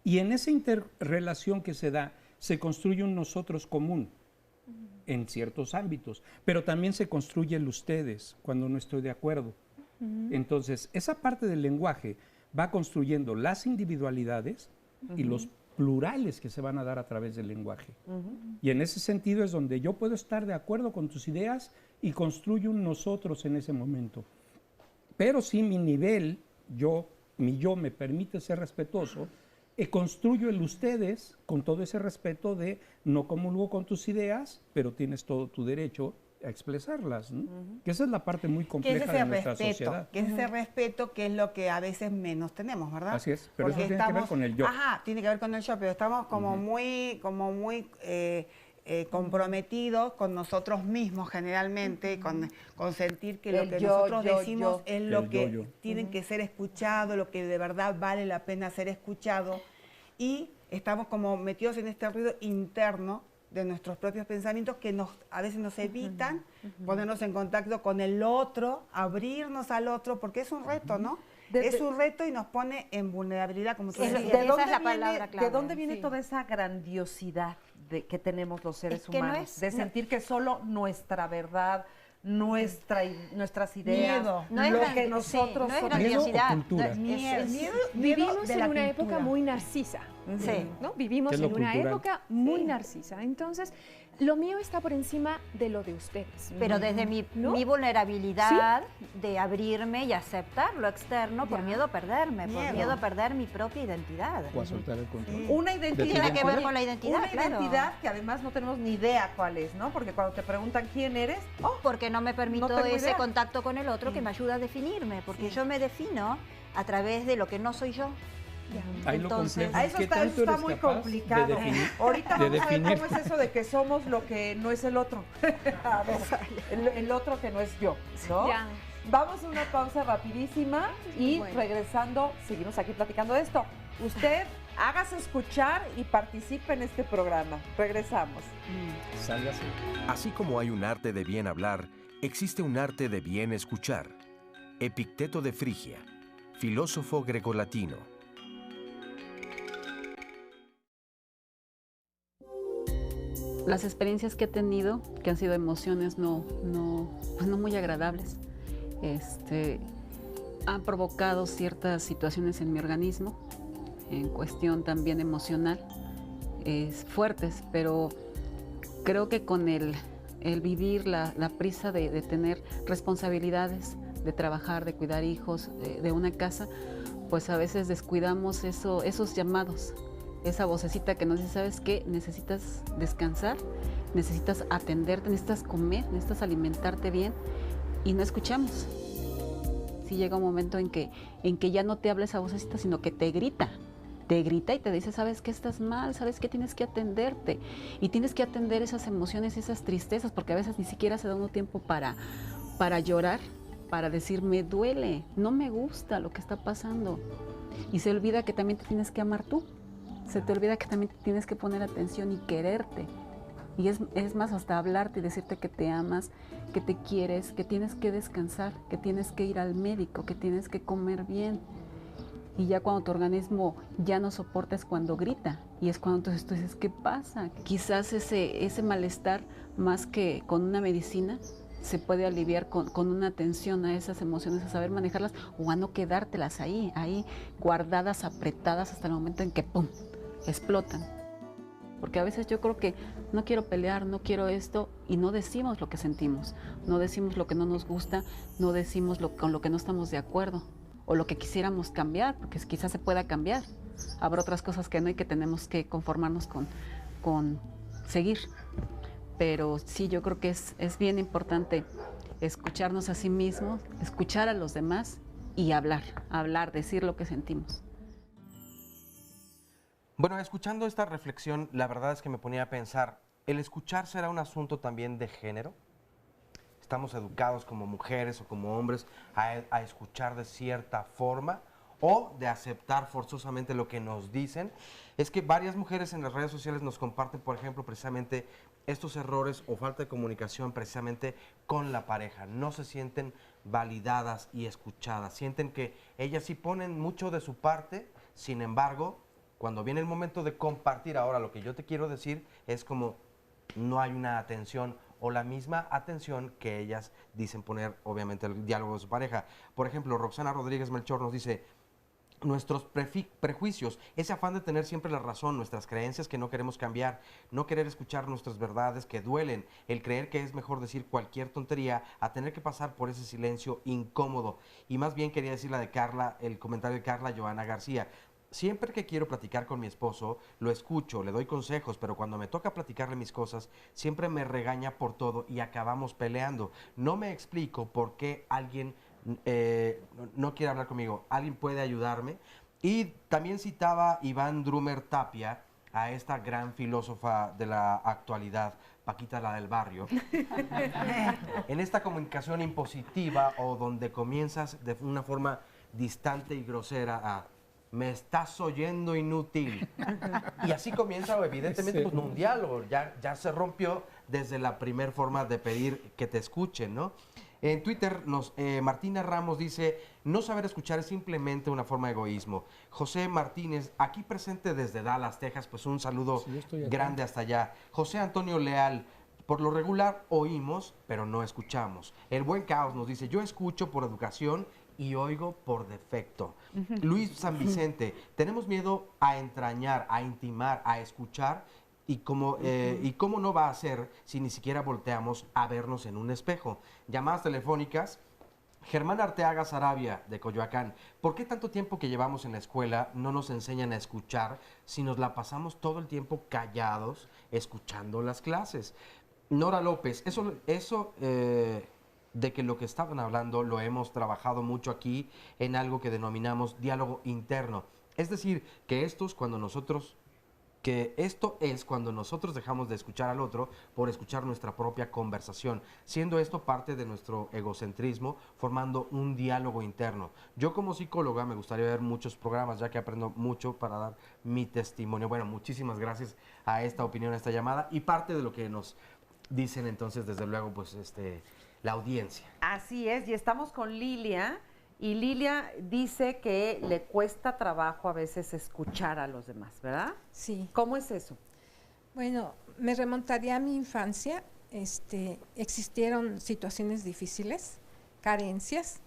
S11: Y en esa interrelación que se da, se construye un nosotros común en ciertos ámbitos, pero también se construye el ustedes cuando no estoy de acuerdo. Entonces, esa parte del lenguaje va construyendo las individualidades y los plurales que se van a dar a través del lenguaje. Y en ese sentido es donde yo puedo estar de acuerdo con tus ideas y construyo un nosotros en ese momento. Pero si mi nivel, mi yo me permite ser respetuoso, construyo el ustedes con todo ese respeto de no comulgo con tus ideas, pero tienes todo tu derecho a expresarlas, ¿no? Que esa es la parte muy compleja de nuestra sociedad.
S13: Que es ese respeto que es lo que a veces menos tenemos, ¿verdad?
S11: Así es, pero porque eso tiene que ver con el yo.
S13: Ajá, tiene que ver con el yo, pero estamos como muy comprometidos con nosotros mismos generalmente, con sentir que lo que nosotros decimos es lo que tienen que ser escuchado, lo que de verdad vale la pena ser escuchado, y estamos como metidos en este ruido interno de nuestros propios pensamientos que a veces nos evitan ponernos en contacto con el otro, abrirnos al otro, porque es un reto, ¿no? Es un reto y nos pone en vulnerabilidad, como tú decías.
S2: ¿De dónde viene toda esa grandiosidad que tenemos los seres humanos? De sentir que solo nuestra verdad, nuestras ideas, lo que nosotros
S12: no es grandiosidad,
S17: vivimos en una época muy narcisa, ¿no? Vivimos en una época muy narcisa, entonces lo mío está por encima de lo de ustedes.
S12: Pero desde mi vulnerabilidad de abrirme y aceptar lo externo por miedo a perderme, por miedo a perder mi propia identidad.
S11: O a soltar el control.
S2: Una identidad
S12: tiene que ver con la identidad,
S2: una identidad que además no tenemos ni idea cuál es, ¿no? Porque cuando te preguntan quién eres,
S12: porque no me permito ese contacto con el otro que me ayuda a definirme, porque yo me defino a través de lo que no soy yo.
S11: Ahí
S12: entonces,
S2: eso está muy complicado. Ahorita vamos a ver cómo es eso de que somos lo que no es el otro. A ver, el otro que no es yo, ¿no? Vamos a una pausa rapidísima y regresando, seguimos aquí platicando de esto. Usted hágase escuchar y participe en este programa. Regresamos.
S11: Sálgase.
S1: Así como hay un arte de bien hablar, existe un arte de bien escuchar. Epicteto de Frigia, filósofo grecolatino.
S18: Las experiencias que he tenido, que han sido emociones no muy agradables, han provocado ciertas situaciones en mi organismo, en cuestión también emocional, fuertes, pero creo que con el vivir la prisa de tener responsabilidades, de trabajar, de cuidar hijos, de una casa, pues a veces descuidamos esos llamados. Esa vocecita que nos dice, ¿sabes qué? Necesitas descansar, necesitas atenderte, necesitas comer, necesitas alimentarte bien, y no escuchamos. Sí llega un momento en que ya no te habla esa vocecita, sino que te grita y te dice, ¿sabes qué? Estás mal, ¿sabes qué? Tienes que atenderte, y tienes que atender esas emociones, esas tristezas, porque a veces ni siquiera se da uno tiempo para llorar, para decir, me duele, no me gusta lo que está pasando, y se olvida que también te tienes que amar tú. Se te olvida que también tienes que poner atención y quererte. Y es más, hasta hablarte y decirte que te amas, que te quieres, que tienes que descansar, que tienes que ir al médico, que tienes que comer bien. Y ya cuando tu organismo ya no soporta es cuando grita. Y es cuando entonces tú dices, ¿qué pasa? Quizás ese malestar, más que con una medicina, se puede aliviar con una atención a esas emociones, a saber manejarlas o a no quedártelas ahí guardadas, apretadas hasta el momento en que ¡pum!, explotan. porque a veces yo creo que no quiero pelear, no quiero esto, y no decimos lo que sentimos, no decimos lo que no nos gusta, no decimos con lo que no estamos de acuerdo, o lo que quisiéramos cambiar, porque quizás se pueda cambiar. Habrá otras cosas que no y que tenemos que conformarnos con seguir. Pero sí, yo creo que es bien importante escucharnos a sí mismos, escuchar a los demás y hablar, decir lo que sentimos.
S3: Bueno, escuchando esta reflexión, la verdad es que me ponía a pensar, ¿el escuchar será un asunto también de género? ¿Estamos educados como mujeres o como hombres a escuchar de cierta forma o de aceptar forzosamente lo que nos dicen? Es que varias mujeres en las redes sociales nos comparten, por ejemplo, precisamente estos errores o falta de comunicación precisamente con la pareja. No se sienten validadas y escuchadas. Sienten que ellas sí ponen mucho de su parte, sin embargo, cuando viene el momento de compartir ahora lo que yo te quiero decir, es como no hay una atención o la misma atención que ellas dicen poner, obviamente, el diálogo de su pareja. Por ejemplo, Roxana Rodríguez Melchor nos dice, nuestros prejuicios, ese afán de tener siempre la razón, nuestras creencias que no queremos cambiar, no querer escuchar nuestras verdades que duelen, el creer que es mejor decir cualquier tontería a tener que pasar por ese silencio incómodo. Y más bien quería decir la de Carla, el comentario de Carla Joana García. Siempre que quiero platicar con mi esposo, lo escucho, le doy consejos, pero cuando me toca platicarle mis cosas, siempre me regaña por todo y acabamos peleando. No me explico por qué alguien no quiere hablar conmigo. ¿Alguien puede ayudarme? Y también citaba Iván Drumer Tapia, a esta gran filósofa de la actualidad, Paquita la del barrio, en esta comunicación impositiva o donde comienzas de una forma distante y grosera a me estás oyendo inútil. Y así comienza, evidentemente, pues, un diálogo. Ya se rompió desde la primera forma de pedir que te escuchen, ¿no? En Twitter, Martina Ramos dice, no saber escuchar es simplemente una forma de egoísmo. José Martínez, aquí presente desde Dallas, Texas, pues un saludo grande hasta allá. José Antonio Leal, por lo regular oímos, pero no escuchamos. El Buen Caos nos dice, yo escucho por educación y oigo por defecto. Luis San Vicente, tenemos miedo a entrañar, a intimar, a escuchar, y cómo no va a ser si ni siquiera volteamos a vernos en un espejo. Llamadas telefónicas. Germán Arteaga Sarabia, de Coyoacán, ¿por qué tanto tiempo que llevamos en la escuela no nos enseñan a escuchar si nos la pasamos todo el tiempo callados escuchando las clases? Nora López, eso de que lo que estaban hablando lo hemos trabajado mucho aquí en algo que denominamos diálogo interno. Es decir, que esto es cuando nosotros dejamos de escuchar al otro por escuchar nuestra propia conversación, siendo esto parte de nuestro egocentrismo, formando un diálogo interno. Yo como psicóloga me gustaría ver muchos programas, ya que aprendo mucho para dar mi testimonio. Bueno, muchísimas gracias a esta opinión, a esta llamada, y parte de lo que nos dicen entonces, desde luego, pues la audiencia.
S2: Así es, y estamos con Lilia, y Lilia dice que le cuesta trabajo a veces escuchar a los demás, ¿verdad?
S19: Sí.
S2: ¿Cómo es eso?
S19: Bueno, me remontaría a mi infancia. Existieron situaciones difíciles, carencias.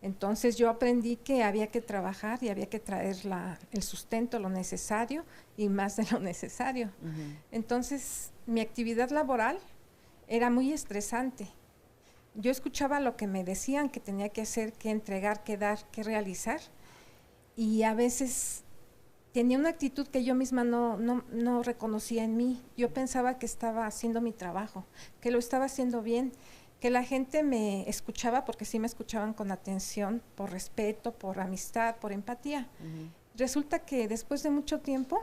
S19: Entonces yo aprendí que había que trabajar y había que traer el sustento, lo necesario y más de lo necesario. Entonces mi actividad laboral era muy estresante. Yo escuchaba lo que me decían que tenía que hacer, que entregar, que dar, que realizar, y a veces tenía una actitud que yo misma no reconocía en mí. Yo pensaba que estaba haciendo mi trabajo, que lo estaba haciendo bien, que la gente me escuchaba, porque sí me escuchaban con atención, por respeto, por amistad, por empatía. Resulta que después de mucho tiempo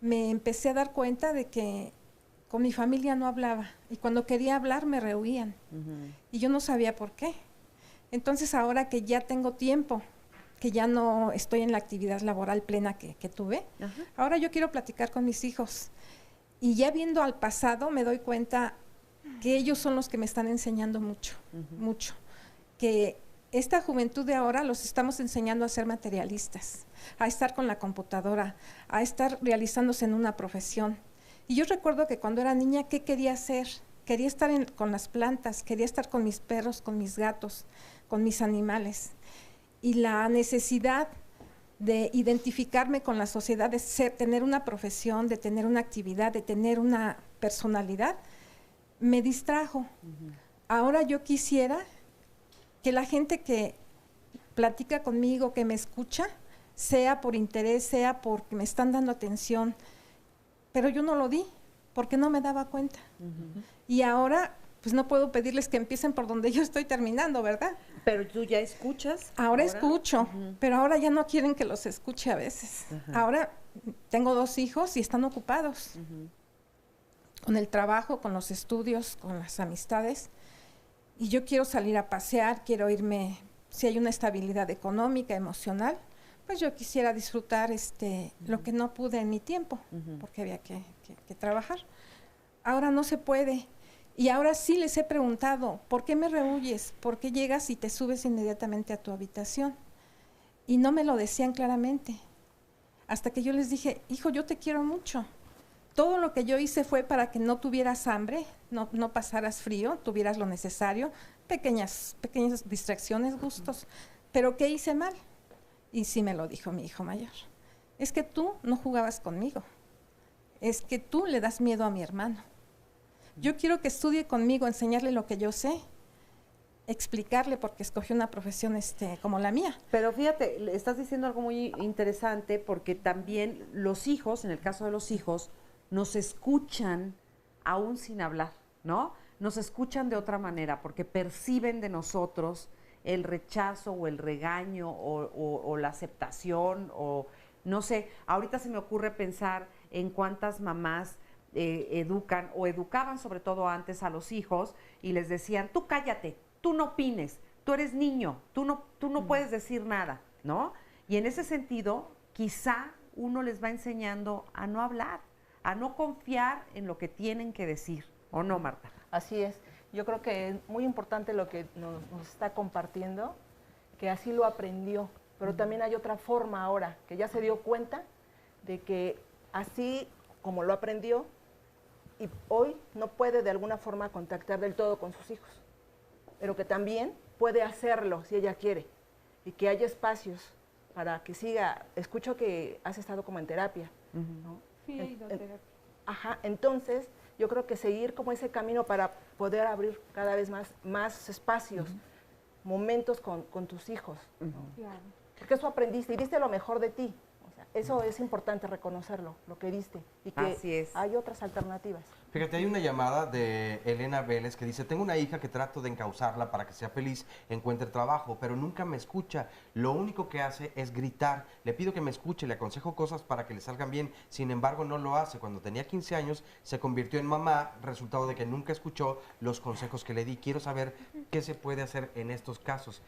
S19: me empecé a dar cuenta de que con mi familia no hablaba, y cuando quería hablar me rehuían, y yo no sabía por qué. Entonces ahora que ya tengo tiempo, que ya no estoy en la actividad laboral plena que tuve, ahora yo quiero platicar con mis hijos, y ya viendo al pasado me doy cuenta que ellos son los que me están enseñando mucho, mucho, que esta juventud de ahora los estamos enseñando a ser materialistas, a estar con la computadora, a estar realizándose en una profesión. Y yo recuerdo que cuando era niña, ¿qué quería hacer? Quería estar con las plantas, quería estar con mis perros, con mis gatos, con mis animales. Y la necesidad de identificarme con la sociedad, de tener una profesión, de tener una actividad, de tener una personalidad, me distrajo. Ahora yo quisiera que la gente que platica conmigo, que me escucha, sea por interés, sea porque me están dando atención, pero yo no lo di, porque no me daba cuenta. Y ahora, pues no puedo pedirles que empiecen por donde yo estoy terminando, ¿verdad?
S2: Pero tú ya escuchas.
S19: Ahora escucho, pero ahora ya no quieren que los escuche a veces. Ahora tengo 2 hijos y están ocupados con el trabajo, con los estudios, con las amistades. Y yo quiero salir a pasear, quiero irme, si hay una estabilidad económica, emocional, pues yo quisiera disfrutar lo que no pude en mi tiempo, porque había que trabajar. Ahora no se puede. Y ahora sí les he preguntado, ¿por qué me rehuyes? ¿Por qué llegas y te subes inmediatamente a tu habitación? Y no me lo decían claramente. Hasta que yo les dije, hijo, yo te quiero mucho. Todo lo que yo hice fue para que no tuvieras hambre, no pasaras frío, tuvieras lo necesario, pequeñas distracciones, gustos. Pero ¿qué hice mal? Y sí me lo dijo mi hijo mayor. Es que tú no jugabas conmigo. Es que tú le das miedo a mi hermano. Yo quiero que estudie conmigo, enseñarle lo que yo sé, explicarle porque escogió una profesión como la mía.
S2: Pero fíjate, estás diciendo algo muy interesante porque también los hijos, en el caso de los hijos, nos escuchan aún sin hablar, ¿no? Nos escuchan de otra manera porque perciben de nosotros el rechazo o el regaño o la aceptación o no sé. Ahorita se me ocurre pensar en cuántas mamás educan o educaban sobre todo antes a los hijos y les decían, tú cállate, tú no opines, tú eres niño, tú no puedes decir nada, ¿no? Y en ese sentido, quizá uno les va enseñando a no hablar, a no confiar en lo que tienen que decir, ¿o no, Marta?
S16: Así es. Yo creo que es muy importante lo que nos está compartiendo, que así lo aprendió, pero también hay otra forma ahora, que ya se dio cuenta de que así como lo aprendió, y hoy no puede de alguna forma contactar del todo con sus hijos, pero que también puede hacerlo si ella quiere, y que haya espacios para que siga. Escucho que has estado como en terapia, ¿no?
S17: Sí, he ido a terapia.
S16: Ajá, entonces yo creo que seguir como ese camino para poder abrir cada vez más espacios, momentos con tus hijos, ¿no?
S17: Claro.
S16: Porque eso aprendiste y diste lo mejor de ti. O sea, eso es importante reconocerlo, lo que diste, y que
S2: Así es.
S16: hay otras alternativas.
S3: Fíjate, hay una llamada de Elena Vélez que dice, tengo una hija que trato de encauzarla para que sea feliz, encuentre trabajo, pero nunca me escucha. Lo único que hace es gritar. Le pido que me escuche, le aconsejo cosas para que le salgan bien. Sin embargo, no lo hace. Cuando tenía 15 años, se convirtió en mamá, resultado de que nunca escuchó los consejos que le di. Quiero saber qué se puede hacer en estos casos.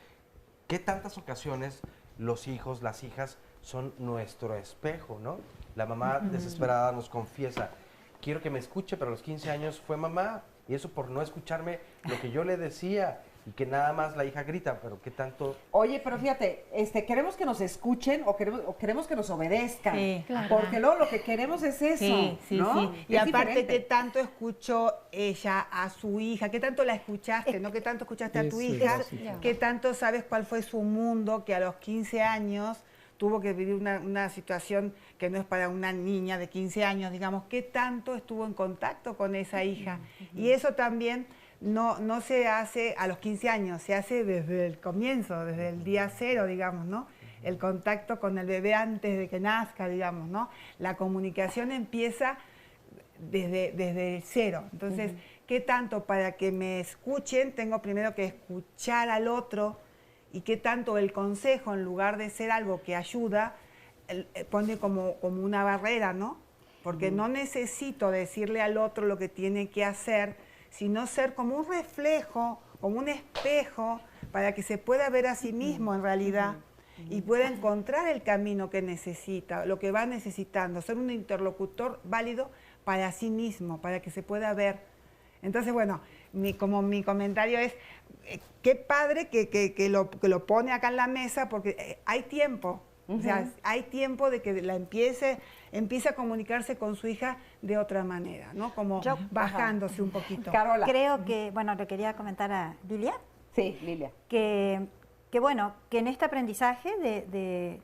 S3: ¿Qué tantas ocasiones los hijos, las hijas, son nuestro espejo, ¿no? La mamá desesperada nos confiesa, quiero que me escuche, pero a los 15 años fue mamá, y eso por no escucharme lo que yo le decía, y que nada más la hija grita, pero qué tanto...
S2: Oye, pero fíjate, queremos que nos escuchen o queremos que nos obedezcan,
S13: Sí, claro.
S2: porque luego lo que queremos es eso,
S13: sí,
S2: ¿no?
S13: sí. Y
S2: Es
S13: aparte,
S2: diferente.
S13: ¿qué tanto escuchó ella a su hija? ¿Qué tanto la escuchaste? ¿No? ¿Qué tanto escuchaste a tu
S7: Eso es
S13: hija?
S7: básico.
S13: ¿Qué tanto sabes cuál fue su mundo que a los 15 años tuvo que vivir una situación que no es para una niña de 15 años, digamos? ¿Qué tanto estuvo en contacto con esa hija? Y eso también no se hace a los 15 años, se hace desde el comienzo, desde el día cero, digamos, ¿no? El contacto con el bebé antes de que nazca, digamos, ¿no? La comunicación empieza desde cero. Entonces, ¿qué tanto para que me escuchen tengo primero que escuchar al otro? ¿Y qué tanto el consejo, en lugar de ser algo que ayuda, pone como una barrera, ¿no? Porque no necesito decirle al otro lo que tiene que hacer, sino ser como un reflejo, como un espejo, para que se pueda ver a sí mismo en realidad y pueda encontrar el camino que necesita, lo que va necesitando, ser un interlocutor válido para sí mismo, para que se pueda ver. Entonces, bueno, como mi comentario es, qué padre que lo pone acá en la mesa, porque hay tiempo. O sea, hay tiempo de que empiece a comunicarse con su hija de otra manera, ¿no? Como bajándose un poquito.
S2: Carola.
S12: Creo que, bueno, le quería comentar a Lilia.
S2: Sí, Lilia.
S12: Que bueno, que en este aprendizaje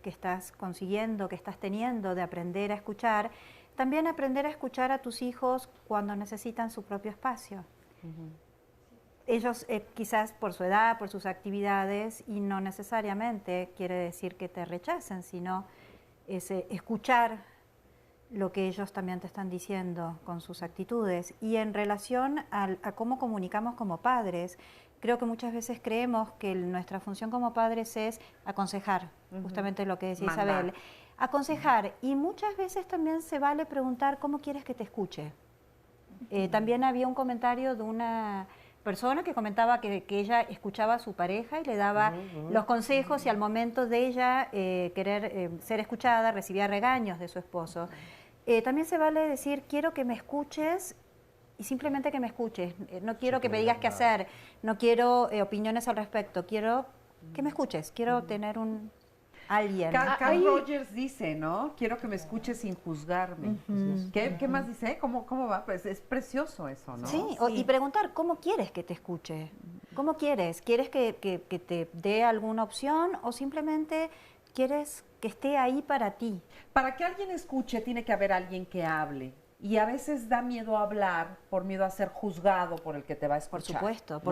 S12: que estás consiguiendo, que estás teniendo, de aprender a escuchar, también aprender a escuchar a tus hijos cuando necesitan su propio espacio. Ellos quizás por su edad, por sus actividades, y no necesariamente quiere decir que te rechacen, sino escuchar lo que ellos también te están diciendo con sus actitudes. Y en relación a cómo comunicamos como padres, creo que muchas veces creemos que nuestra función como padres es aconsejar, justamente lo que decía Isabel. Aconsejar, y muchas veces también se vale preguntar cómo quieres que te escuche. También había un comentario de una persona que comentaba que ella escuchaba a su pareja y le daba los consejos, y al momento de ella querer ser escuchada recibía regaños de su esposo. También se vale decir, quiero que me escuches, y simplemente que me escuches. No quiero que me digas qué hacer, no quiero opiniones al respecto, quiero que me escuches, quiero tener alguien.
S2: Carl Rogers dice, ¿no? Quiero que me escuches sin juzgarme. ¿Qué más dice? ¿Cómo va? Pues es precioso eso, ¿no?
S12: Sí, y preguntar, ¿cómo quieres que te escuche? ¿Cómo quieres? ¿Quieres que te dé alguna opción o simplemente quieres que esté ahí para ti?
S2: Para que alguien escuche tiene que haber alguien que hable. Y a veces da miedo hablar por miedo a ser juzgado por el que te va a escuchar.
S12: Por supuesto,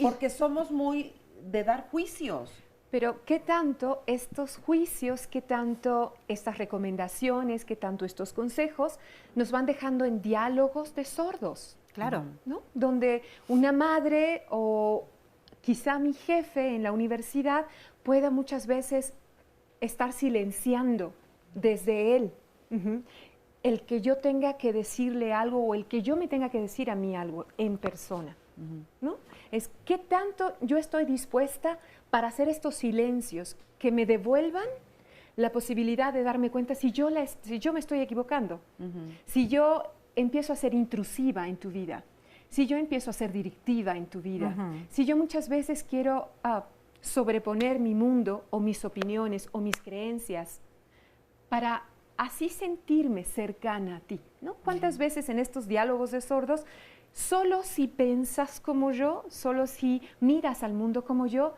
S2: porque somos muy de dar juicios.
S17: Pero ¿qué tanto estos juicios, qué tanto estas recomendaciones, qué tanto estos consejos nos van dejando en diálogos de sordos?
S12: Claro.
S17: ¿No? Donde una madre o quizá mi jefe en la universidad pueda muchas veces estar silenciando desde él el que yo tenga que decirle algo o el que yo me tenga que decir a mí algo en persona. ¿No? Es qué tanto yo estoy dispuesta para hacer estos silencios que me devuelvan la posibilidad de darme cuenta si yo me estoy equivocando, si yo empiezo a ser intrusiva en tu vida, si yo empiezo a ser directiva en tu vida, si yo muchas veces quiero sobreponer mi mundo o mis opiniones o mis creencias para así sentirme cercana a ti, ¿no? ¿Cuántas veces en estos diálogos de sordos, solo si piensas como yo, solo si miras al mundo como yo,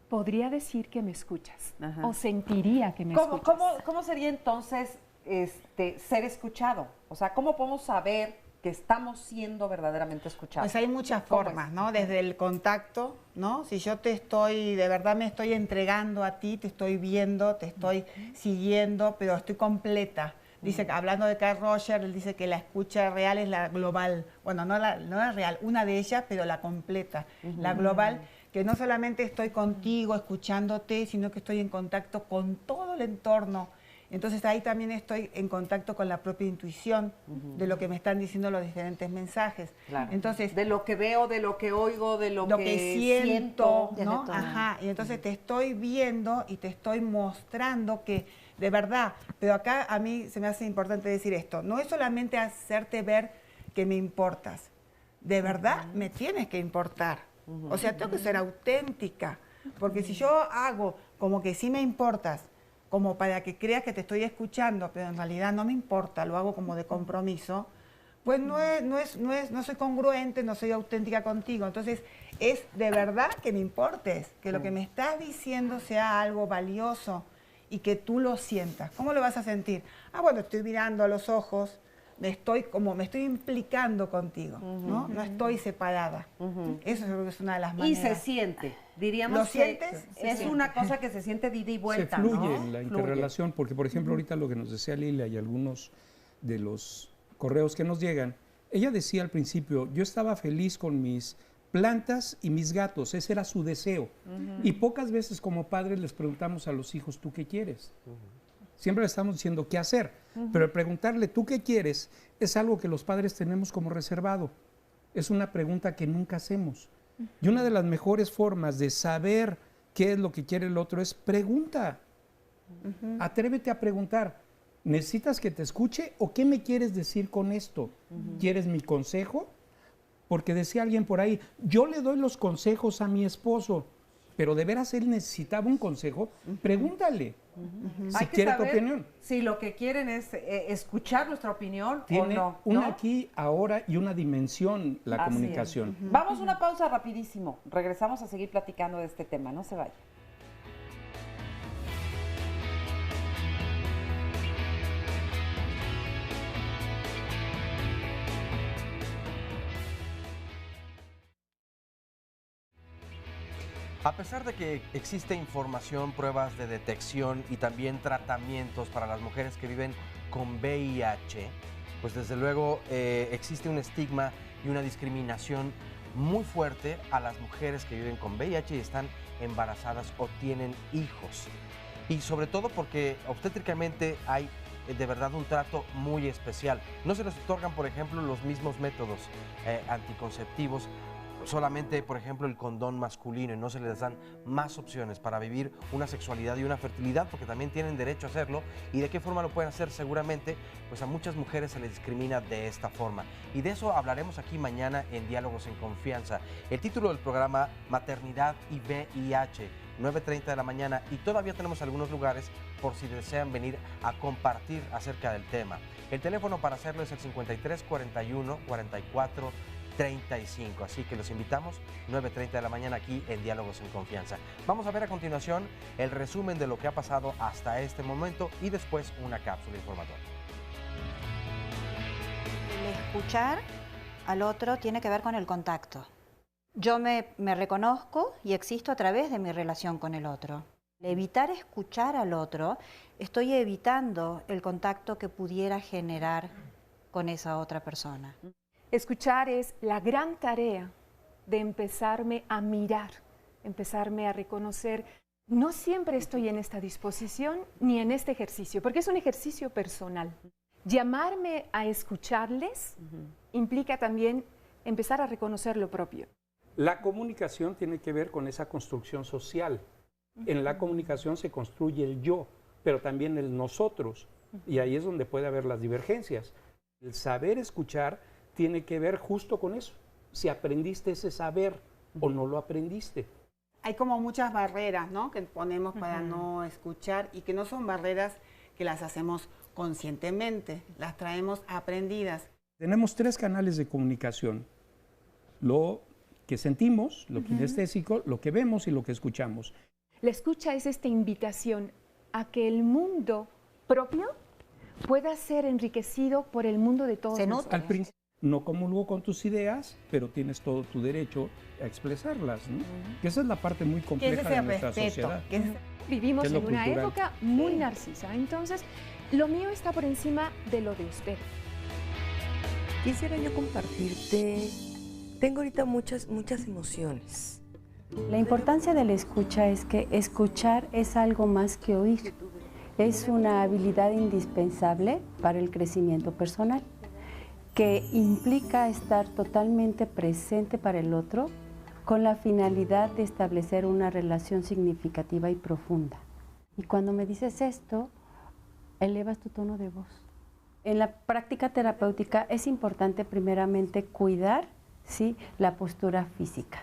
S17: podría decir que me escuchas o sentiría que me escuchas?
S2: ¿Cómo sería entonces ser escuchado? O sea, ¿cómo podemos saber que estamos siendo verdaderamente escuchados?
S13: Pues hay muchas formas, ¿no? Desde el contacto, ¿no? Si yo de verdad me estoy entregando a ti, te estoy viendo, te estoy siguiendo, pero estoy completa. Dice, hablando de Carl Rogers, él dice que la escucha real es la global. Bueno, no la real, una de ellas, pero la completa. La global, que no solamente estoy contigo, escuchándote, sino que estoy en contacto con todo el entorno. Entonces ahí también estoy en contacto con la propia intuición de lo que me están diciendo los diferentes mensajes.
S2: Claro.
S13: Entonces,
S2: de lo que veo, de lo que oigo, de lo que
S13: siento, ¿no? Ajá. Y entonces te estoy viendo y te estoy mostrando que de verdad, pero acá a mí se me hace importante decir esto, no es solamente hacerte ver que me importas, de verdad me tienes que importar, o sea, tengo que ser auténtica, porque si yo hago como que sí me importas, como para que creas que te estoy escuchando, pero en realidad no me importa, lo hago como de compromiso, pues no soy congruente, no soy auténtica contigo, entonces es de verdad que me importes, que lo que me estás diciendo sea algo valioso, y que tú lo sientas. ¿Cómo lo vas a sentir? Bueno, estoy mirando a los ojos, me estoy implicando contigo, ¿no? No estoy separada. Eso creo que es una de las maneras.
S2: Y se siente, diríamos.
S13: ¿Lo sientes?
S2: Es una cosa que se siente de ida y vuelta,
S11: se fluye
S2: ¿no?
S11: en la interrelación, porque por ejemplo ahorita lo que nos decía Lilia y algunos de los correos que nos llegan, ella decía al principio, yo estaba feliz con mis plantas y mis gatos, ese era su deseo. Y pocas veces como padres les preguntamos a los hijos, ¿tú qué quieres? Siempre le estamos diciendo qué hacer, pero el preguntarle, ¿tú qué quieres? Es algo que los padres tenemos como reservado. Es una pregunta que nunca hacemos. Y una de las mejores formas de saber qué es lo que quiere el otro es pregunta. Atrévete a preguntar, ¿necesitas que te escuche o qué me quieres decir con esto? ¿Quieres mi consejo? Porque decía alguien por ahí, yo le doy los consejos a mi esposo, pero de veras él necesitaba un consejo, pregúntale si
S2: Hay que
S11: quiere tu
S2: saber
S11: opinión.
S2: si lo que quieren es escuchar nuestra opinión
S11: Tiene
S2: o no.
S11: un
S2: ¿no?
S11: aquí, ahora y una dimensión la
S2: Así
S11: comunicación.
S2: es. Vamos a una pausa rapidísimo. Regresamos a seguir platicando de este tema. No se vaya.
S3: A pesar de que existe información, pruebas de detección y también tratamientos para las mujeres que viven con VIH, pues desde luego existe un estigma y una discriminación muy fuerte a las mujeres que viven con VIH y están embarazadas o tienen hijos. Y sobre todo porque obstétricamente hay de verdad un trato muy especial. No se les otorgan, por ejemplo, los mismos métodos anticonceptivos, solamente, por ejemplo, el condón masculino, y no se les dan más opciones para vivir una sexualidad y una fertilidad, porque también tienen derecho a hacerlo. ¿Y de qué forma lo pueden hacer? Seguramente, pues a muchas mujeres se les discrimina de esta forma. Y de eso hablaremos aquí mañana en Diálogos en Confianza. El título del programa, Maternidad y VIH, 9:30 de la mañana, y todavía tenemos algunos lugares por si desean venir a compartir acerca del tema. El teléfono para hacerlo es el 53 41 44 35, así que los invitamos 9:30 de la mañana aquí en Diálogos en Confianza. Vamos a ver a continuación el resumen de lo que ha pasado hasta este momento y después una cápsula informatoria.
S12: El escuchar al otro tiene que ver con el contacto. Yo me reconozco y existo a través de mi relación con el otro. Al evitar escuchar al otro, estoy evitando el contacto que pudiera generar con esa otra persona.
S17: Escuchar es la gran tarea de empezarme a mirar, empezarme a reconocer. No siempre estoy en esta disposición ni en este ejercicio, porque es un ejercicio personal. Llamarme a escucharles implica también empezar a reconocer lo propio.
S11: La comunicación tiene que ver con esa construcción social. En la comunicación se construye el yo, pero también el nosotros, y ahí es donde puede haber las divergencias. El saber escuchar tiene que ver justo con eso, si aprendiste ese saber o no lo aprendiste.
S13: Hay como muchas barreras, ¿no?, que ponemos para no escuchar, y que no son barreras que las hacemos conscientemente, las traemos aprendidas.
S11: Tenemos 3 canales de comunicación: lo que sentimos, lo kinestésico, lo que vemos y lo que escuchamos.
S17: La escucha es esta invitación a que el mundo propio pueda ser enriquecido por el mundo de todos nosotros.
S11: Al principio no comulgo con tus ideas, pero tienes todo tu derecho a expresarlas, ¿no? Que esa es la parte muy compleja de nuestra sociedad.
S17: Vivimos en una
S11: cultural.
S17: época muy narcisa, entonces lo mío está por encima de lo de usted.
S20: Quisiera yo compartirte, tengo ahorita muchas emociones.
S21: La importancia de la escucha es que escuchar es algo más que oír. Es una habilidad indispensable para el crecimiento personal, que implica estar totalmente presente para el otro con la finalidad de establecer una relación significativa y profunda. Y cuando me dices esto, elevas tu tono de voz. En la práctica terapéutica es importante primeramente cuidar, ¿sí?, la postura física.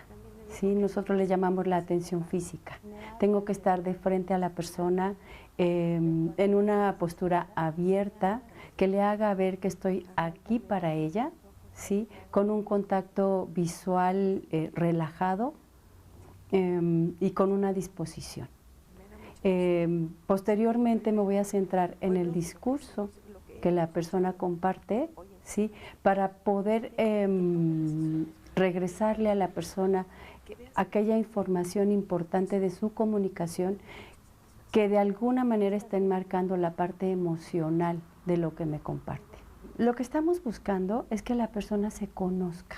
S21: ¿Sí? Nosotros le llamamos la atención física. Tengo que estar de frente a la persona en una postura abierta que le haga ver que estoy aquí para ella, ¿sí?, con un contacto visual relajado y con una disposición. Posteriormente me voy a centrar en el discurso que la persona comparte, ¿sí?, para poder regresarle a la persona aquella información importante de su comunicación que de alguna manera está enmarcando la parte emocional de lo que me comparte. Lo que estamos buscando es que la persona se conozca,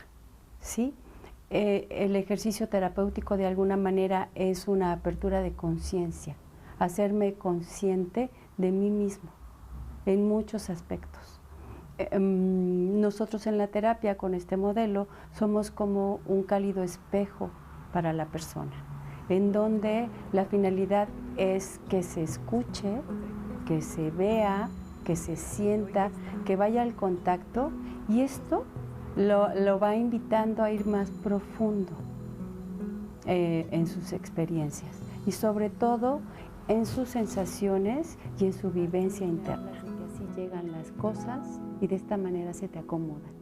S21: ¿sí? El ejercicio terapéutico de alguna manera es una apertura de conciencia, hacerme consciente de mí mismo en muchos aspectos. Nosotros en la terapia con este modelo somos como un cálido espejo para la persona, en donde la finalidad es que se escuche, que se vea, que se sienta, que vaya al contacto, y esto lo va invitando a ir más profundo. en sus experiencias y sobre todo en sus sensaciones y en su vivencia interna. Así que así llegan las cosas y de esta manera se te acomodan.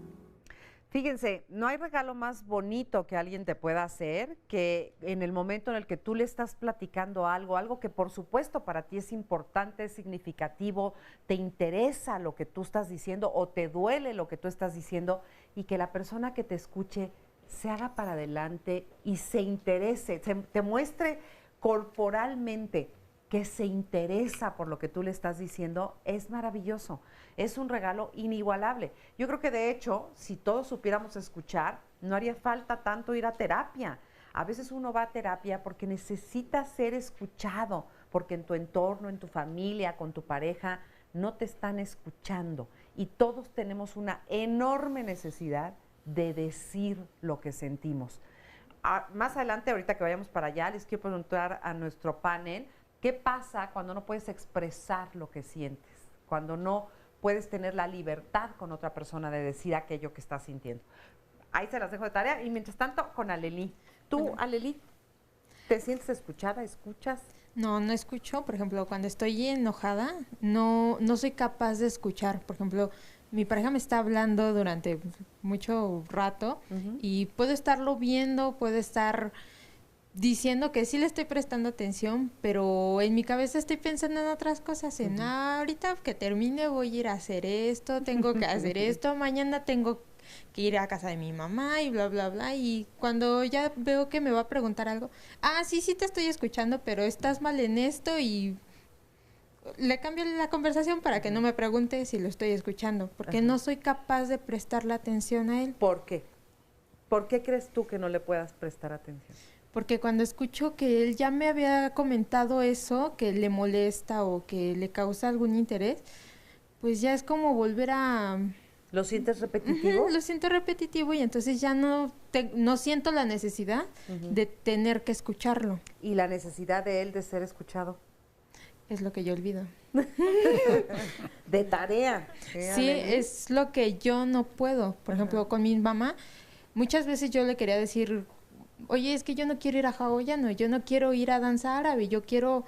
S2: Fíjense, no hay regalo más bonito que alguien te pueda hacer que en el momento en el que tú le estás platicando algo que por supuesto para ti es importante, es significativo, te interesa lo que tú estás diciendo o te duele lo que tú estás diciendo y que la persona que te escuche se haga para adelante y se interese, te muestre corporalmente que se interesa por lo que tú le estás diciendo, es maravilloso. Es un regalo inigualable. Yo creo que de hecho, si todos supiéramos escuchar, no haría falta tanto ir a terapia. A veces uno va a terapia porque necesita ser escuchado, porque en tu entorno, en tu familia, con tu pareja, no te están escuchando. Y todos tenemos una enorme necesidad de decir lo que sentimos. Más adelante, ahorita que vayamos para allá, les quiero preguntar a nuestro panel, ¿qué pasa cuando no puedes expresar lo que sientes? Cuando no puedes tener la libertad con otra persona de decir aquello que estás sintiendo. Ahí se las dejo de tarea. Y mientras tanto, con Aleli. Tú, Aleli, ¿te sientes escuchada? ¿Escuchas?
S19: No, no escucho. Por ejemplo, cuando estoy enojada, no soy capaz de escuchar. Por ejemplo, mi pareja me está hablando durante mucho rato y puedo estarlo viendo, puedo estar diciendo que sí le estoy prestando atención, pero en mi cabeza estoy pensando en otras cosas, en ahorita que termine voy a ir a hacer esto, tengo que hacer esto, mañana tengo que ir a casa de mi mamá y bla, bla, bla, y cuando ya veo que me va a preguntar algo, sí te estoy escuchando, pero estás mal en esto y le cambio la conversación para que no me pregunte si lo estoy escuchando, porque no soy capaz de prestarle atención a él.
S2: ¿Por qué? ¿Por qué crees tú que no le puedas prestar atención?
S19: Porque cuando escucho que él ya me había comentado eso, que le molesta o que le causa algún interés, pues ya es como volver a...
S2: ¿Lo sientes repetitivo?
S19: Lo siento repetitivo y entonces ya no siento la necesidad de tener que escucharlo.
S2: ¿Y la necesidad de él de ser escuchado?
S19: Es lo que yo olvido.
S2: De tarea.
S19: Sí, es lo que yo no puedo. Por ejemplo, con mi mamá, muchas veces yo le quería decir... Oye, es que yo no quiero ir a hawaiano, yo no quiero ir a danza árabe, yo quiero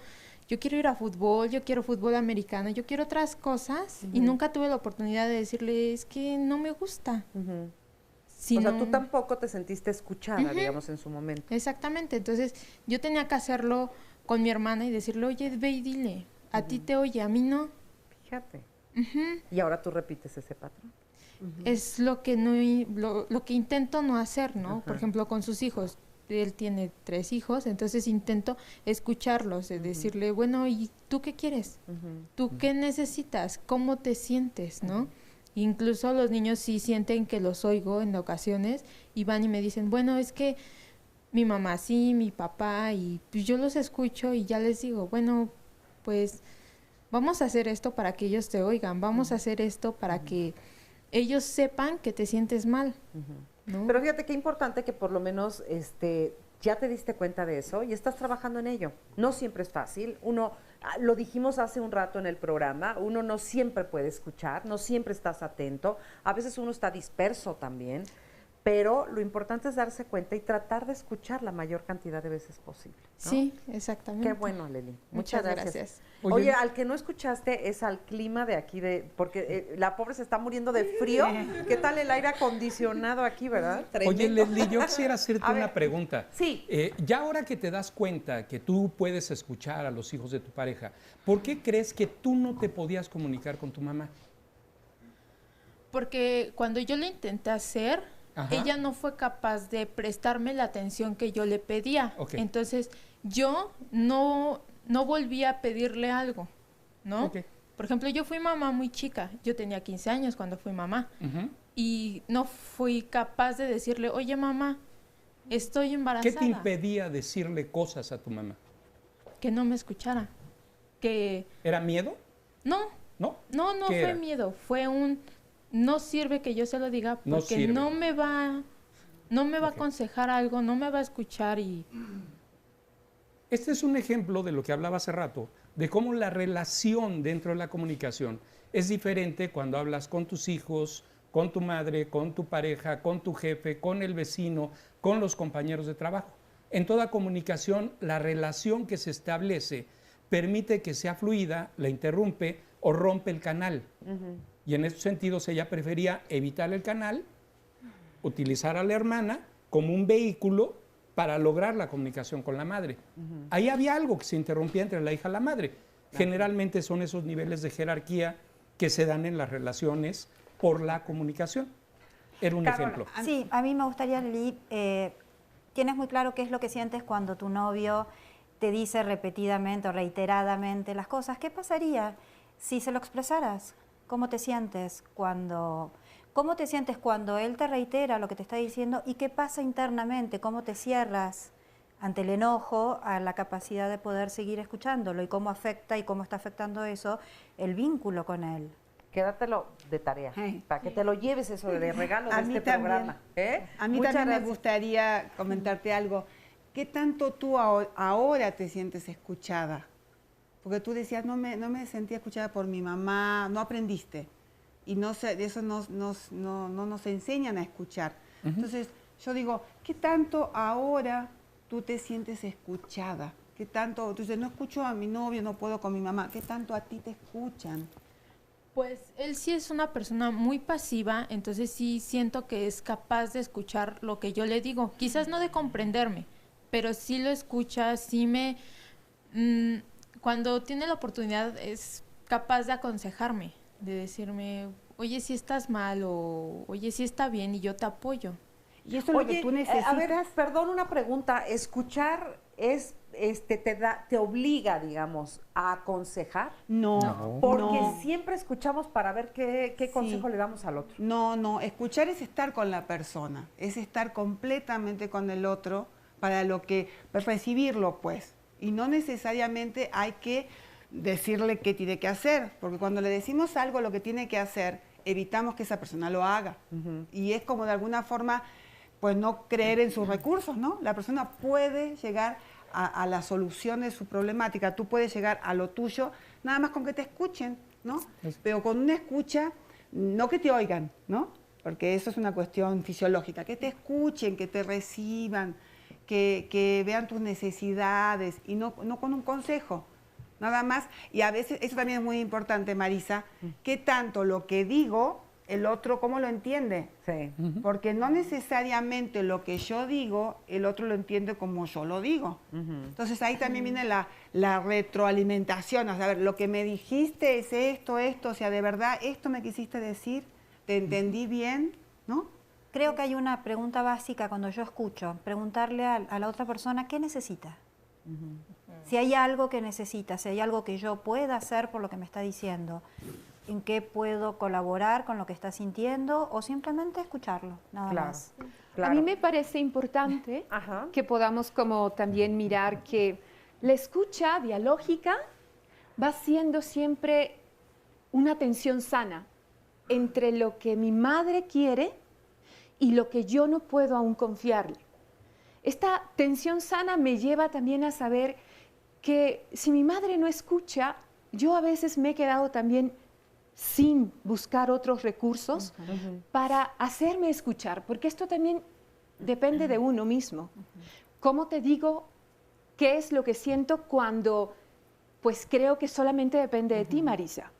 S19: ir a fútbol, yo quiero fútbol americano, yo quiero otras cosas y nunca tuve la oportunidad de decirle, es que no me gusta.
S2: O sea, tú tampoco te sentiste escuchada, digamos, en su momento.
S19: Exactamente, entonces yo tenía que hacerlo con mi hermana y decirle, oye, ve y dile, a ti te oye, a mí no.
S2: Fíjate. Y ahora tú repites ese patrón.
S19: Es lo que lo que intento no hacer, ¿no? Por ejemplo, con sus hijos. Él tiene 3 hijos, entonces intento escucharlos, decirle, bueno, ¿y tú qué quieres? ¿Tú qué necesitas? ¿Cómo te sientes, no? Incluso los niños sí sienten que los oigo en ocasiones y van y me dicen, bueno, es que mi mamá sí, mi papá, y pues yo los escucho y ya les digo, bueno, pues vamos a hacer esto para que ellos te oigan, vamos a hacer esto para que ellos sepan que te sientes mal, ¿no?
S2: Pero fíjate qué importante que por lo menos ya te diste cuenta de eso y estás trabajando en ello. No siempre es fácil. Uno, lo dijimos hace un rato en el programa, uno no siempre puede escuchar, no siempre estás atento. A veces uno está disperso también. Pero lo importante es darse cuenta y tratar de escuchar la mayor cantidad de veces posible, ¿no?
S19: Sí, exactamente.
S2: Qué bueno, Aleli.
S19: Muchas gracias.
S2: Oye, al que no escuchaste es al clima de aquí, porque la pobre se está muriendo de frío. ¿Qué tal el aire acondicionado aquí, verdad?
S11: Oye, Leslie, yo quisiera hacerte una pregunta.
S2: Sí.
S11: Ya ahora que te das cuenta que tú puedes escuchar a los hijos de tu pareja, ¿por qué crees que tú no te podías comunicar con tu mamá?
S19: Porque cuando yo lo intenté hacer... ella no fue capaz de prestarme la atención que yo le pedía. Entonces, yo no volví a pedirle algo, ¿no? Por ejemplo, yo fui mamá muy chica. Yo tenía 15 años cuando fui mamá. Y no fui capaz de decirle, oye, mamá, estoy embarazada.
S11: ¿Qué te impedía decirle cosas a tu mamá?
S19: Que no me escuchara.
S11: ¿Era miedo?
S19: No.
S11: ¿No?
S19: No fue miedo. Fue no sirve que yo se lo diga porque no me va a aconsejar algo, no me va a escuchar y...
S11: Este es un ejemplo de lo que hablaba hace rato, de cómo la relación dentro de la comunicación es diferente cuando hablas con tus hijos, con tu madre, con tu pareja, con tu jefe, con el vecino, con los compañeros de trabajo. En toda comunicación, la relación que se establece permite que sea fluida, la interrumpe o rompe el canal. Y en estos sentidos ella prefería evitar el canal, utilizar a la hermana como un vehículo para lograr la comunicación con la madre. Ahí había algo que se interrumpía entre la hija y la madre. Generalmente son esos niveles de jerarquía que se dan en las relaciones por la comunicación. Era un ejemplo.
S12: Sí, a mí me gustaría, Lili, tienes muy claro qué es lo que sientes cuando tu novio te dice repetidamente o reiteradamente las cosas. ¿Qué pasaría si se lo expresaras? ¿Cómo te sientes cuando él te reitera lo que te está diciendo? ¿Y qué pasa internamente? ¿Cómo te cierras ante el enojo a la capacidad de poder seguir escuchándolo? ¿Y cómo afecta y cómo está afectando eso el vínculo con él?
S2: Quédatelo de tarea, para que te lo lleves eso de regalo de este programa.
S13: A mí también me gustaría comentarte algo. ¿Qué tanto tú ahora te sientes escuchada? Porque tú decías, no me sentía escuchada por mi mamá, no aprendiste. Y no sé, de eso no nos enseñan a escuchar. Entonces, yo digo, ¿qué tanto ahora tú te sientes escuchada? ¿Qué tanto? Tú dices, no escucho a mi novio, no puedo con mi mamá. ¿Qué tanto a ti te escuchan?
S5: Pues él sí es una persona muy pasiva, entonces sí siento que es capaz de escuchar lo que yo le digo. Quizás no de comprenderme, pero sí lo escucha, sí me... cuando tiene la oportunidad es capaz de aconsejarme, de decirme, oye, si estás mal o oye, si está bien y yo te apoyo.
S13: Y eso es lo que tú necesitas.
S2: A ver, perdón, una pregunta. ¿Escuchar es te obliga, digamos, a aconsejar?
S13: No.
S2: Porque siempre escuchamos para ver qué consejo le damos al otro.
S13: No. Escuchar es estar con la persona, es estar completamente con el otro para recibirlo, pues. Y no necesariamente hay que decirle qué tiene que hacer, porque cuando le decimos algo lo que tiene que hacer, evitamos que esa persona lo haga. Y es como de alguna forma, pues no creer en sus recursos, ¿no? La persona puede llegar a la solución de su problemática, tú puedes llegar a lo tuyo, nada más con que te escuchen, ¿no? Pero con una escucha, no que te oigan, ¿no? Porque eso es una cuestión fisiológica, que te escuchen, que te reciban, que vean tus necesidades y no con un consejo, nada más. Y a veces, eso también es muy importante, Marisa, qué tanto lo que digo, el otro cómo lo entiende.
S2: Sí.
S13: Porque no necesariamente lo que yo digo, el otro lo entiende como yo lo digo. Entonces ahí también viene la retroalimentación, o sea, a ver, lo que me dijiste es esto, o sea, de verdad, esto me quisiste decir, te entendí bien, ¿no?
S12: Creo que hay una pregunta básica cuando yo escucho, preguntarle a la otra persona qué necesita. Si hay algo que necesita, si hay algo que yo pueda hacer por lo que me está diciendo, en qué puedo colaborar con lo que está sintiendo o simplemente escucharlo, nada más.
S17: A mí me parece importante que podamos como también mirar que la escucha dialógica va siendo siempre una tensión sana entre lo que mi madre quiere y lo que yo no puedo aún confiarle. Esta tensión sana me lleva también a saber que si mi madre no escucha, yo a veces me he quedado también sin buscar otros recursos para hacerme escuchar, porque esto también depende de uno mismo. ¿Cómo te digo qué es lo que siento cuando pues creo que solamente depende de ti, Marisa?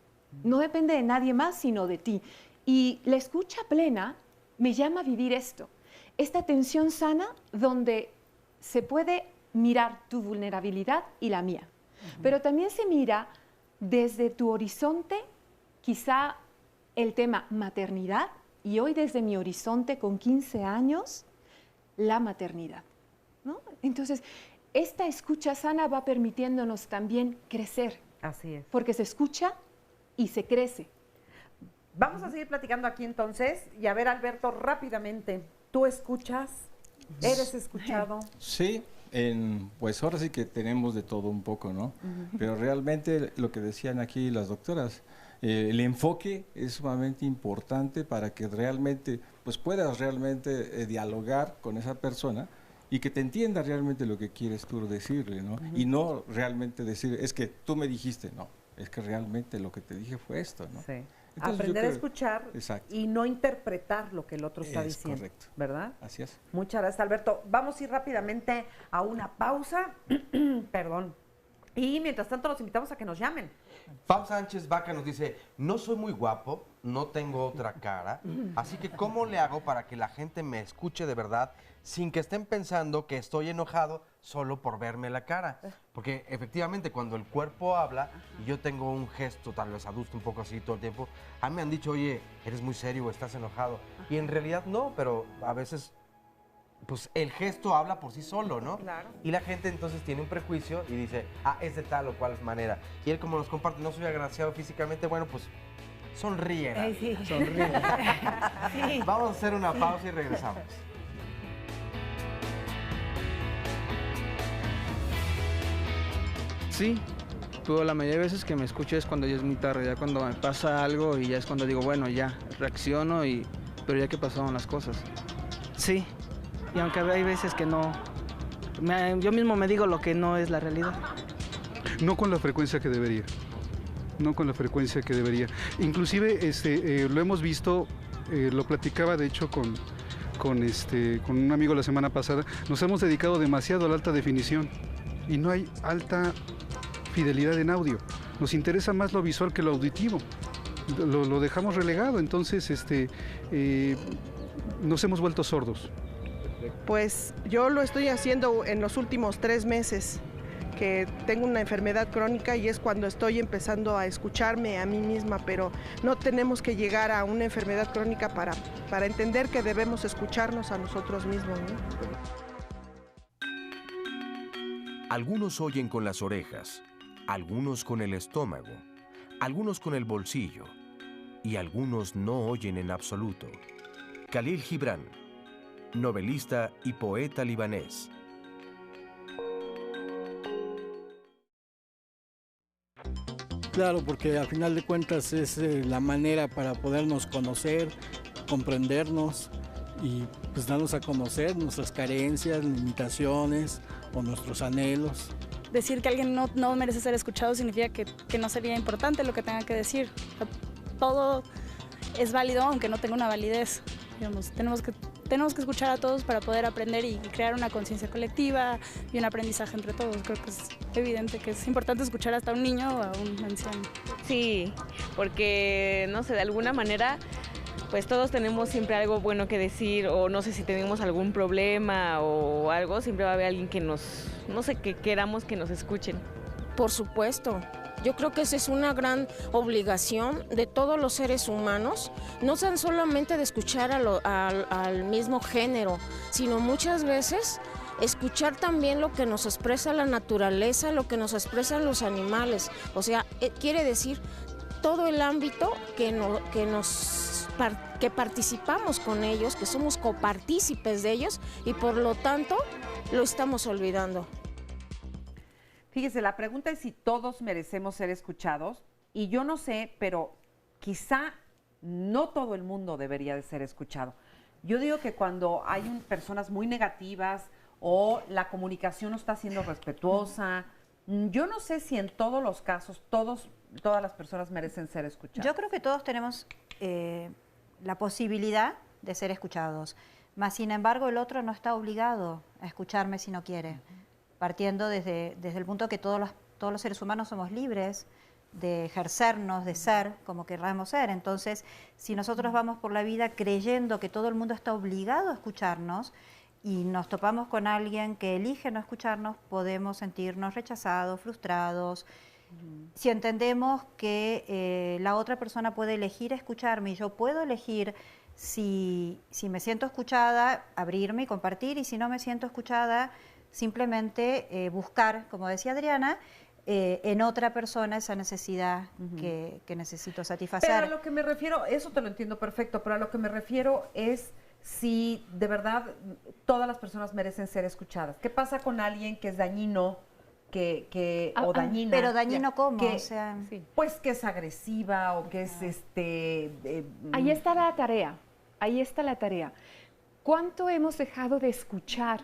S17: No depende de nadie más, sino de ti. Y la escucha plena me llama a vivir esto, esta tensión sana donde se puede mirar tu vulnerabilidad y la mía, pero también se mira desde tu horizonte quizá el tema maternidad y hoy desde mi horizonte con 15 años, la maternidad, ¿no? Entonces, esta escucha sana va permitiéndonos también crecer.
S2: Así es.
S17: Porque se escucha y se crece.
S2: Vamos a seguir platicando aquí entonces y a ver, Alberto, rápidamente, ¿tú escuchas? ¿Eres escuchado?
S22: Sí, pues ahora sí que tenemos de todo un poco, ¿no? Pero realmente lo que decían aquí las doctoras, el enfoque es sumamente importante para que realmente pues puedas realmente dialogar con esa persona y que te entienda realmente lo que quieres tú decirle, ¿no? Y no realmente decir, es que tú me dijiste, no, es que realmente lo que te dije fue esto, ¿no?
S2: Sí.
S22: Entonces,
S2: aprender a escuchar
S22: exacto.
S2: y no interpretar lo que el otro está diciendo.
S22: Correcto.
S2: ¿Verdad?
S22: Así es.
S2: Muchas gracias, Alberto. Vamos a ir rápidamente a una pausa. Perdón. Y mientras tanto los invitamos a que nos llamen.
S3: Pam Sánchez Vaca nos dice, no soy muy guapo, no tengo otra cara, así que ¿cómo le hago para que la gente me escuche de verdad sin que estén pensando que estoy enojado solo por verme la cara? Porque efectivamente cuando el cuerpo habla y yo tengo un gesto tal vez adusto un poco así todo el tiempo, a mí me han dicho, oye, eres muy serio o estás enojado. Y en realidad no, pero a veces pues el gesto habla por sí solo, ¿no?
S2: Claro.
S3: Y la gente entonces tiene un prejuicio y dice, es de tal o cual manera. Y él como nos comparte, no soy agraciado físicamente, bueno, pues sonríe.
S2: Sí.
S3: Sonríe.
S2: Sí.
S3: Vamos a hacer una pausa y regresamos.
S6: Sí, pero la mayoría de veces que me escucho es cuando ya es muy tarde, ya cuando me pasa algo y ya es cuando digo, bueno, ya, reacciono, pero ya que pasaron las cosas. Sí, y aunque hay veces que no, yo mismo me digo lo que no es la realidad.
S15: No con la frecuencia que debería. No con la frecuencia que debería. Inclusive lo hemos visto, lo platicaba de hecho con un amigo la semana pasada, nos hemos dedicado demasiado a la alta definición y no hay alta fidelidad en audio. Nos interesa más lo visual que lo auditivo. Lo dejamos relegado, entonces nos hemos vuelto sordos.
S8: Pues yo lo estoy haciendo en los últimos 3 meses, que tengo una enfermedad crónica y es cuando estoy empezando a escucharme a mí misma, pero no tenemos que llegar a una enfermedad crónica para entender que debemos escucharnos a nosotros mismos, ¿no?
S1: Algunos oyen con las orejas, algunos con el estómago, algunos con el bolsillo y algunos no oyen en absoluto. Khalil Gibran, novelista y poeta libanés.
S23: Claro, porque al final de cuentas es la manera para podernos conocer, comprendernos y pues darnos a conocer nuestras carencias, limitaciones o nuestros anhelos.
S24: Decir que alguien no merece ser escuchado significa que no sería importante lo que tenga que decir. O sea, todo es válido aunque no tenga una validez. Digamos, tenemos que escuchar a todos para poder aprender y crear una conciencia colectiva y un aprendizaje entre todos. Creo que es evidente que es importante escuchar hasta a un niño o a un anciano.
S25: Sí, porque, no sé, de alguna manera, pues todos tenemos siempre algo bueno que decir, o no sé si tenemos algún problema o algo, siempre va a haber alguien que que queramos que nos escuchen.
S26: Por supuesto. Yo creo que esa es una gran obligación de todos los seres humanos, no tan solamente de escuchar al mismo género, sino muchas veces escuchar también lo que nos expresa la naturaleza, lo que nos expresan los animales. O sea, quiere decir todo el ámbito que participamos con ellos, que somos copartícipes de ellos y por lo tanto lo estamos olvidando.
S2: Fíjese, la pregunta es si todos merecemos ser escuchados y yo no sé, pero quizá no todo el mundo debería de ser escuchado. Yo digo que cuando hay personas muy negativas o la comunicación no está siendo respetuosa, yo no sé si en todos los casos todas las personas merecen ser escuchadas.
S12: Yo creo que todos tenemos la posibilidad de ser escuchados, mas sin embargo el otro no está obligado a escucharme si no quiere. Partiendo desde el punto que todos los seres humanos somos libres de ejercernos, de ser como querramos ser. Entonces, si nosotros vamos por la vida creyendo que todo el mundo está obligado a escucharnos y nos topamos con alguien que elige no escucharnos, podemos sentirnos rechazados, frustrados. Si entendemos que la otra persona puede elegir escucharme y yo puedo elegir si me siento escuchada, abrirme y compartir, y si no me siento escuchada, simplemente buscar, como decía Adriana, en otra persona esa necesidad que necesito satisfacer.
S2: Pero a lo que me refiero, eso te lo entiendo perfecto, pero a lo que me refiero es si de verdad todas las personas merecen ser escuchadas. ¿Qué pasa con alguien que es dañino o dañina?
S12: Pero dañino ¿cómo?
S2: Que,
S12: o sea,
S2: pues que es agresiva o que es
S17: Ahí está la tarea, ahí está la tarea. ¿Cuánto hemos dejado de escuchar?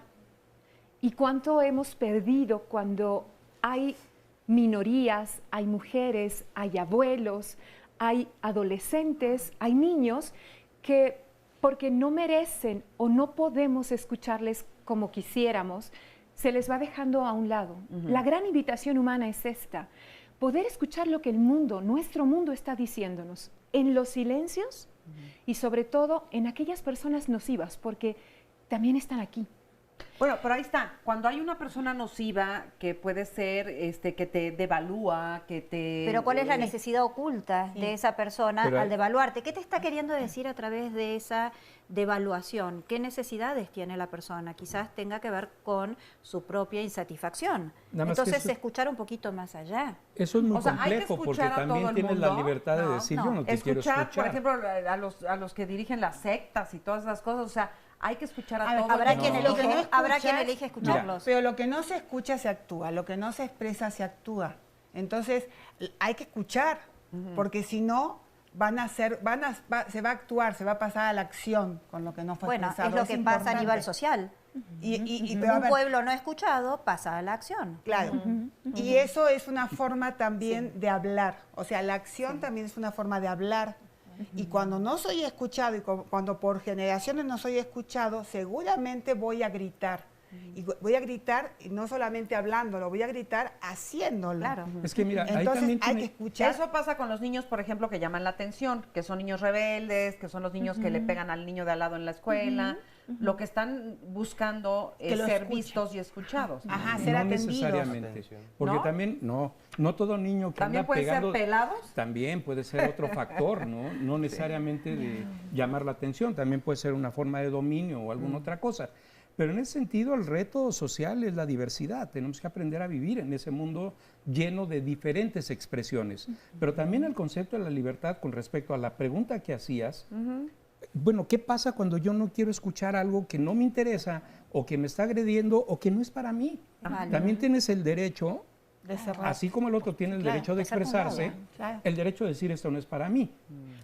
S17: ¿Y cuánto hemos perdido cuando hay minorías, hay mujeres, hay abuelos, hay adolescentes, hay niños que porque no merecen o no podemos escucharles como quisiéramos, se les va dejando a un lado. La gran invitación humana es esta, poder escuchar lo que el mundo, nuestro mundo está diciéndonos, en los silencios y sobre todo en aquellas personas nocivas, porque también están aquí.
S2: Bueno, pero ahí está. Cuando hay una persona nociva que puede ser que te devalúa, que te...
S12: Pero ¿cuál es la necesidad oculta de esa persona al devaluarte? ¿Qué te está queriendo decir a través de esa devaluación? ¿Qué necesidades tiene la persona? Quizás tenga que ver con su propia insatisfacción. Entonces, escuchar un poquito más allá.
S11: Eso es muy complejo porque también tienes la libertad de decir, yo no te quiero escuchar.
S2: Por ejemplo, a los que dirigen las sectas y todas esas cosas, o sea, hay que escuchar a todos.
S12: Habrá quien elige escucharlos.
S13: Pero lo que no se escucha se actúa, lo que no se expresa se actúa. Entonces, hay que escuchar, porque si no, se va a actuar, se va a pasar a la acción con lo que no fue expresado.
S12: Bueno, es lo que pasa a nivel social. Un pueblo no escuchado pasa a la acción.
S13: Claro. Y eso es una forma también de hablar. O sea, la acción también es una forma de hablar. Y cuando no soy escuchado y cuando por generaciones no soy escuchado, seguramente voy a gritar. Y voy a gritar y no solamente hablándolo, voy a gritar haciéndolo.
S2: Claro.
S11: Es que mira,
S13: entonces
S11: ahí también
S13: hay que escuchar.
S2: Eso pasa con los niños, por ejemplo, que llaman la atención, que son niños rebeldes, que son los niños que le pegan al niño de al lado en la escuela. Lo que están buscando es ser vistos y escuchados.
S13: Ajá, ser atendidos.
S11: Necesariamente. Porque también, no todo niño que
S2: ¿También
S11: anda
S2: puede
S11: pegando,
S2: ser pelados?
S11: También puede ser otro factor, ¿no? No necesariamente de llamar la atención, también puede ser una forma de dominio o alguna otra cosa. Pero en ese sentido, el reto social es la diversidad. Tenemos que aprender a vivir en ese mundo lleno de diferentes expresiones. Pero también el concepto de la libertad con respecto a la pregunta que hacías, bueno, ¿qué pasa cuando yo no quiero escuchar algo que no me interesa o que me está agrediendo o que no es para mí? También tienes el derecho, así como el otro tiene el derecho de expresarse, el derecho de decir esto no es para mí.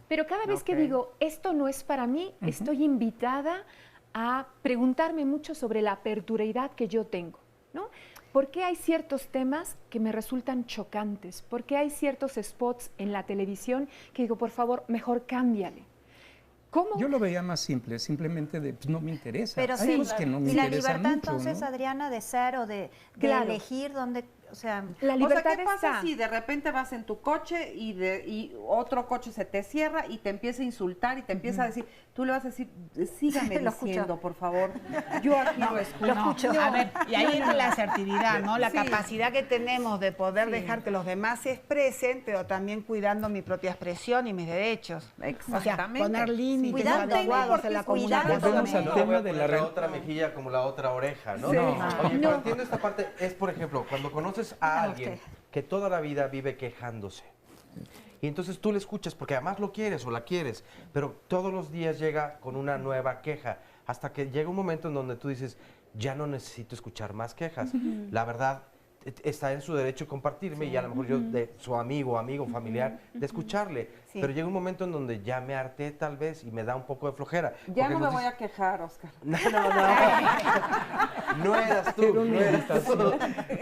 S17: Pero cada vez que digo esto no es para mí, estoy invitada a preguntarme mucho sobre la aperturidad que yo tengo, ¿no? ¿Por qué hay ciertos temas que me resultan chocantes? ¿Por qué hay ciertos spots en la televisión que digo, por favor, mejor cámbiale? ¿Cómo?
S11: Yo lo veía más simple, simplemente de, pues no me interesa.
S12: Pero
S11: hay cosas que no me interesan mucho.
S12: Y la libertad entonces, ¿no? Adriana, de ser o de elegir dónde, o sea...
S2: La libertad ¿qué pasa si de repente vas en tu coche y otro coche se te cierra y te empieza a insultar y te empieza a decir, tú le vas a decir, sígame diciendo, por favor, yo aquí lo escucho.
S13: A ver, y ahí entra la asertividad, ¿no? La capacidad que tenemos de poder dejar que los demás se expresen, pero también cuidando mi propia expresión y mis derechos.
S2: Exactamente.
S13: O sea, poner límites adecuados en la comunicación.
S11: Volvemos al tema de
S3: la otra mejilla como la otra oreja, ¿no? Oye, pero entiendo esta parte, es por ejemplo, cuando conoces a alguien que toda la vida vive quejándose. Y entonces tú le escuchas porque además lo quieres o la quieres, pero todos los días llega con una nueva queja, hasta que llega un momento en donde tú dices, ya no necesito escuchar más quejas. La verdad, está en su derecho compartirme y a lo mejor yo de su amigo, familiar, de escucharle. Pero llega un momento en donde ya me harté tal vez y me da un poco de flojera.
S2: Ya no me voy a quejar, Oscar.
S3: No. No eras tú, no eras tú.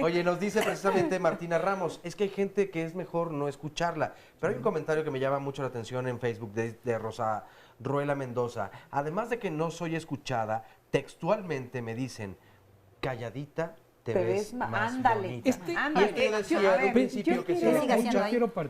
S3: Oye, nos dice precisamente Martina Ramos, es que hay gente que es mejor no escucharla. Pero hay un comentario que me llama mucho la atención en Facebook de Rosa Ruela Mendoza. Además de que no soy escuchada, textualmente me dicen, calladita, te ves más bonita. Y es que yo decía al principio que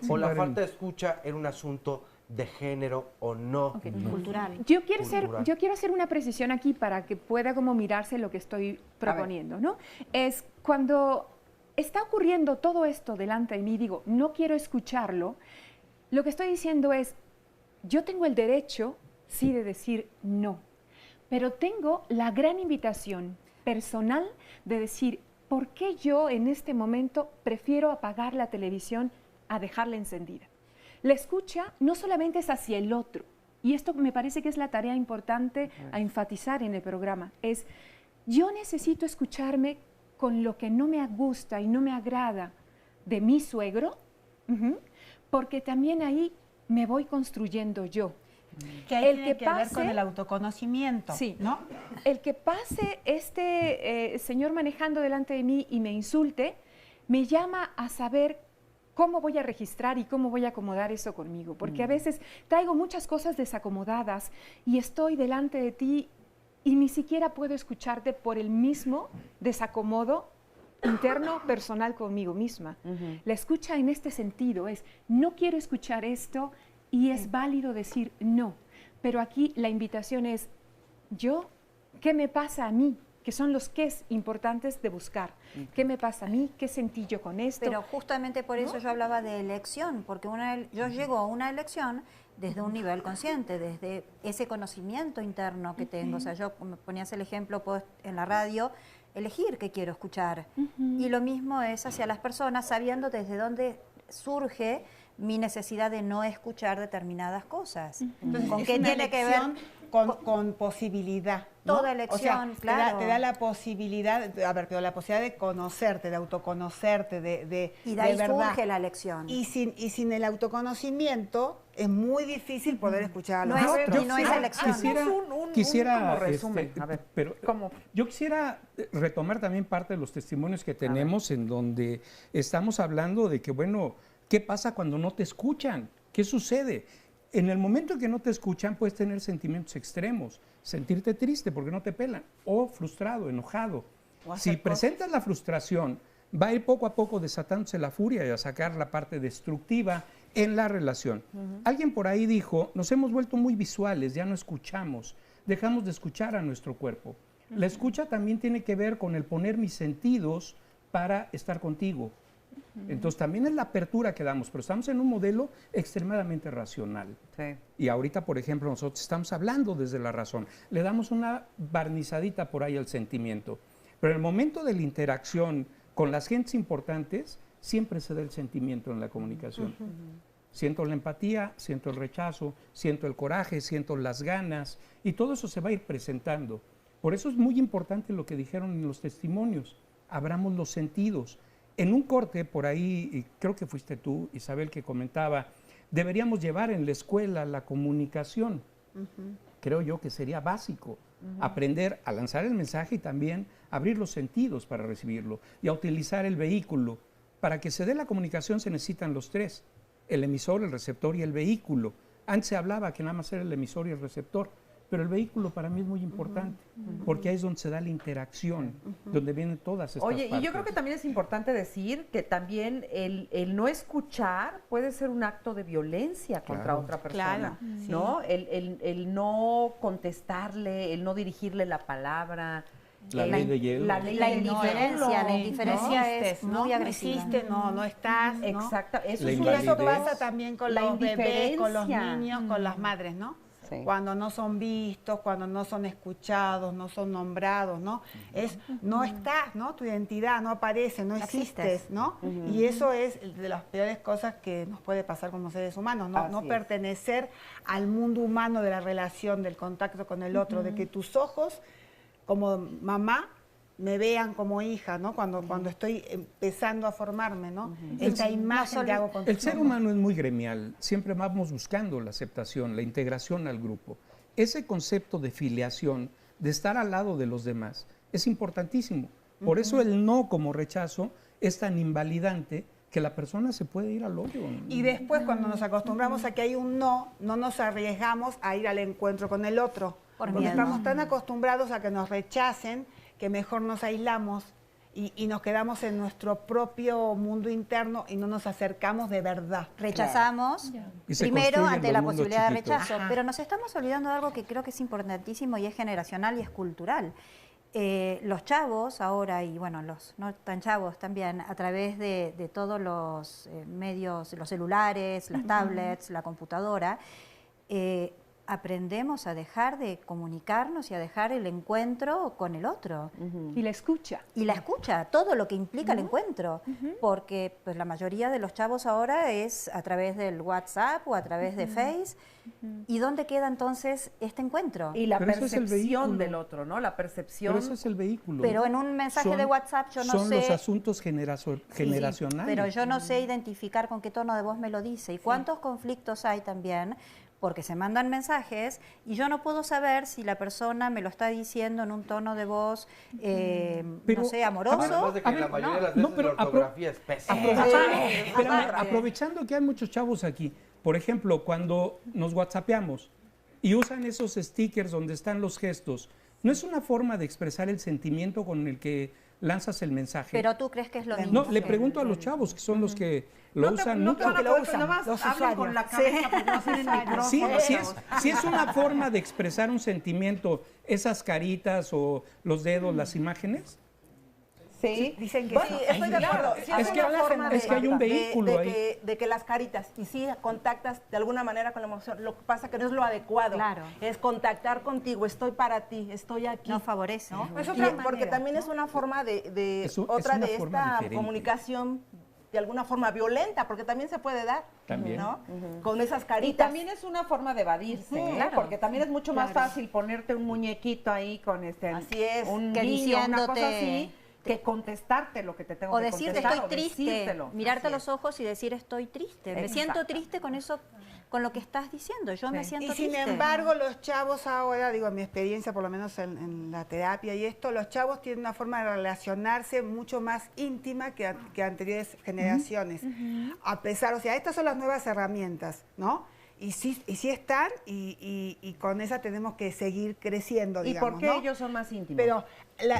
S3: o la falta de escucha era un asunto de género o no.
S17: Cultural. Yo quiero hacer una precisión aquí para que pueda como mirarse lo que estoy proponiendo, ¿no? Es cuando está ocurriendo todo esto delante de mí, digo, no quiero escucharlo, lo que estoy diciendo es, yo tengo el derecho, sí, de decir no, pero tengo la gran invitación personal de decir, ¿por qué yo en este momento prefiero apagar la televisión a dejarla encendida? La escucha no solamente es hacia el otro, y esto me parece que es la tarea importante a enfatizar en el programa, es yo necesito escucharme con lo que no me gusta y no me agrada de mi suegro, porque también ahí me voy construyendo yo.
S13: Que ahí tiene que ver con el autoconocimiento, ¿no?
S17: El que pase este señor manejando delante de mí y me insulte, me llama a saber ¿cómo voy a registrar y cómo voy a acomodar eso conmigo? Porque a veces traigo muchas cosas desacomodadas y estoy delante de ti y ni siquiera puedo escucharte por el mismo desacomodo interno, personal conmigo misma. La escucha en este sentido es, no quiero escuchar esto y es válido decir no. Pero aquí la invitación es, ¿qué me pasa a mí? Que son los qués importantes de buscar. ¿Qué me pasa a mí? ¿Qué sentí yo con esto?
S12: Pero justamente por eso yo hablaba de elección, porque yo llego a una elección desde un nivel consciente, desde ese conocimiento interno que tengo. O sea, yo, como ponías el ejemplo, puedo en la radio elegir qué quiero escuchar. Y lo mismo es hacia las personas, sabiendo desde dónde surge mi necesidad de no escuchar determinadas cosas.
S13: Entonces,
S12: ¿Con
S13: es
S12: qué
S13: una
S12: tiene que ver?
S13: Con posibilidad, ¿no?
S12: Toda elección,
S13: o sea,
S12: claro.
S13: te da la posibilidad, pero la posibilidad de conocerte, de autoconocerte, de
S12: Y de ahí
S13: verdad.
S12: surge la elección.
S13: Y sin el autoconocimiento es muy difícil poder escuchar a los
S12: No
S13: otros.
S12: es, y no es elección.
S11: Quisiera,
S2: como resumen, a ver,
S11: pero yo quisiera retomar también parte de los testimonios que tenemos en donde estamos hablando de que, bueno, ¿qué pasa cuando no te escuchan? ¿Qué sucede? En el momento en que no te escuchan puedes tener sentimientos extremos, sentirte triste porque no te pelan, o frustrado, enojado. Si presentas la frustración, va a ir poco a poco desatándose la furia y a sacar la parte destructiva en la relación. Alguien por ahí dijo, nos hemos vuelto muy visuales, ya no escuchamos, dejamos de escuchar a nuestro cuerpo. La escucha también tiene que ver con el poner mis sentidos para estar contigo. Entonces también es la apertura que damos, pero estamos en un modelo extremadamente racional.
S2: Sí.
S11: Y ahorita, por ejemplo, nosotros estamos hablando desde la razón. Le damos una barnizadita por ahí al sentimiento. Pero en el momento de la interacción con las gentes importantes, siempre se da el sentimiento en la comunicación. Siento la empatía, siento el rechazo, siento el coraje, siento las ganas, y todo eso se va a ir presentando. Por eso es muy importante lo que dijeron en los testimonios. Abramos los sentidos. En un corte por ahí, y creo que fuiste tú, Isabel, que comentaba, deberíamos llevar en la escuela la comunicación. Creo yo que sería básico. Aprender a lanzar el mensaje y también abrir los sentidos para recibirlo y a utilizar el vehículo. Para que se dé la comunicación se necesitan los tres, el emisor, el receptor y el vehículo. Antes se hablaba que nada más era el emisor y el receptor, pero el vehículo para mí es muy importante, porque ahí es donde se da la interacción, donde vienen todas estas
S2: Oye,
S11: partes.
S2: y yo creo que también es importante decir que también el no escuchar puede ser un acto de violencia contra otra persona, ¿no? El no contestarle, el no dirigirle la palabra.
S11: La ley de hielo.
S12: La indiferencia es muy agresiva.
S13: No existe, no estás, ¿no?
S2: Exacto.
S13: Eso pasa también con los bebés, con los niños, con las madres, ¿no?
S2: Sí.
S13: Cuando no son vistos, cuando no son escuchados, no son nombrados, ¿no? No estás, ¿no? Tu identidad no aparece, no existes, ¿no? Y eso es de las peores cosas que nos puede pasar como seres humanos, no pertenecer al mundo humano de la relación, del contacto con el otro, de que tus ojos, como mamá, me vean como hija, ¿no? Cuando estoy empezando a formarme, ¿no? Esta imagen que hago con
S11: El ser humano es muy gremial, siempre vamos buscando la aceptación, la integración al grupo. Ese concepto de filiación, de estar al lado de los demás, es importantísimo. Por eso el no como rechazo es tan invalidante que la persona se puede ir al hoyo.
S13: Y después, cuando nos acostumbramos a que hay un no nos arriesgamos a ir al encuentro con el otro. Porque estamos tan acostumbrados a que nos rechacen que mejor nos aislamos y nos quedamos en nuestro propio mundo interno y no nos acercamos de verdad.
S12: Rechazamos primero ante la posibilidad de rechazo, pero nos estamos olvidando de algo que creo que es importantísimo y es generacional y es cultural. Los chavos ahora, y bueno, los no tan chavos también, a través de todos los medios, los celulares, las tablets, la computadora, aprendemos a dejar de comunicarnos y a dejar el encuentro con el otro.
S17: Y la escucha.
S12: Y la escucha, todo lo que implica el encuentro. Porque pues, la mayoría de los chavos ahora es a través del WhatsApp o a través de Face. ¿Y dónde queda entonces este encuentro?
S2: Y la percepción del otro, ¿no? La percepción.
S11: Pero eso es el vehículo.
S12: Pero en un mensaje de WhatsApp yo no sé...
S11: Son los asuntos generacionales.
S12: Pero yo no sé identificar con qué tono de voz me lo dice. ¿Y cuántos conflictos hay también? porque se mandan mensajes y yo no puedo saber si la persona me lo está diciendo en un tono de voz, no sé, amoroso.
S3: Además de que la mayoría de las veces la ortografía es pésima.
S11: Aprovechando que hay muchos chavos aquí, por ejemplo, cuando nos whatsappeamos y usan esos stickers donde están los gestos, ¿no es una forma de expresar el sentimiento con el que lanzas el mensaje?
S12: Pero tú crees que es lo mismo.
S11: No, le pregunto a los chavos, que son los que lo usan mucho.
S2: Los usuarios. Con la cabeza, porque no tienen micrófono.
S11: Sí, es una forma de expresar un sentimiento, esas caritas o los dedos, las imágenes.
S4: Sí,
S9: dicen que
S4: bueno,
S9: sí.
S4: Estoy de acuerdo. Sí,
S11: es que hay un vehículo ahí.
S4: De que las caritas, y sí contactas de alguna manera con la emoción, lo que pasa que no es lo adecuado.
S12: Claro.
S4: Es contactar contigo, estoy para ti, estoy aquí.
S12: No favorece.
S4: ¿no?
S12: Es
S4: otra manera, porque también es una forma de esta comunicación de alguna forma violenta, porque también se puede dar,
S11: también.
S4: ¿no? Con esas caritas.
S2: Y también es una forma de evadirse,
S4: Claro.
S2: porque también es mucho más fácil ponerte un muñequito ahí con
S4: así es,
S2: un
S12: que
S2: niño, una cosa
S12: diciéndote
S2: así, que contestarte lo que te tengo
S12: o
S2: que
S12: decirte
S2: contestar.
S12: estoy triste,
S2: decírtelo.
S12: mirarte a los ojos y decir estoy triste. Me siento triste con eso, con lo que estás diciendo. Yo me siento triste.
S13: Y sin embargo, los chavos ahora, digo, en mi experiencia, por lo menos en la terapia y esto, los chavos tienen una forma de relacionarse mucho más íntima que anteriores generaciones. A pesar, o sea, estas son las nuevas herramientas, ¿no? Y sí están, y con esa tenemos que seguir creciendo, digamos.
S2: ¿Y por qué
S13: ¿no?
S2: ellos son más íntimos?
S13: Pero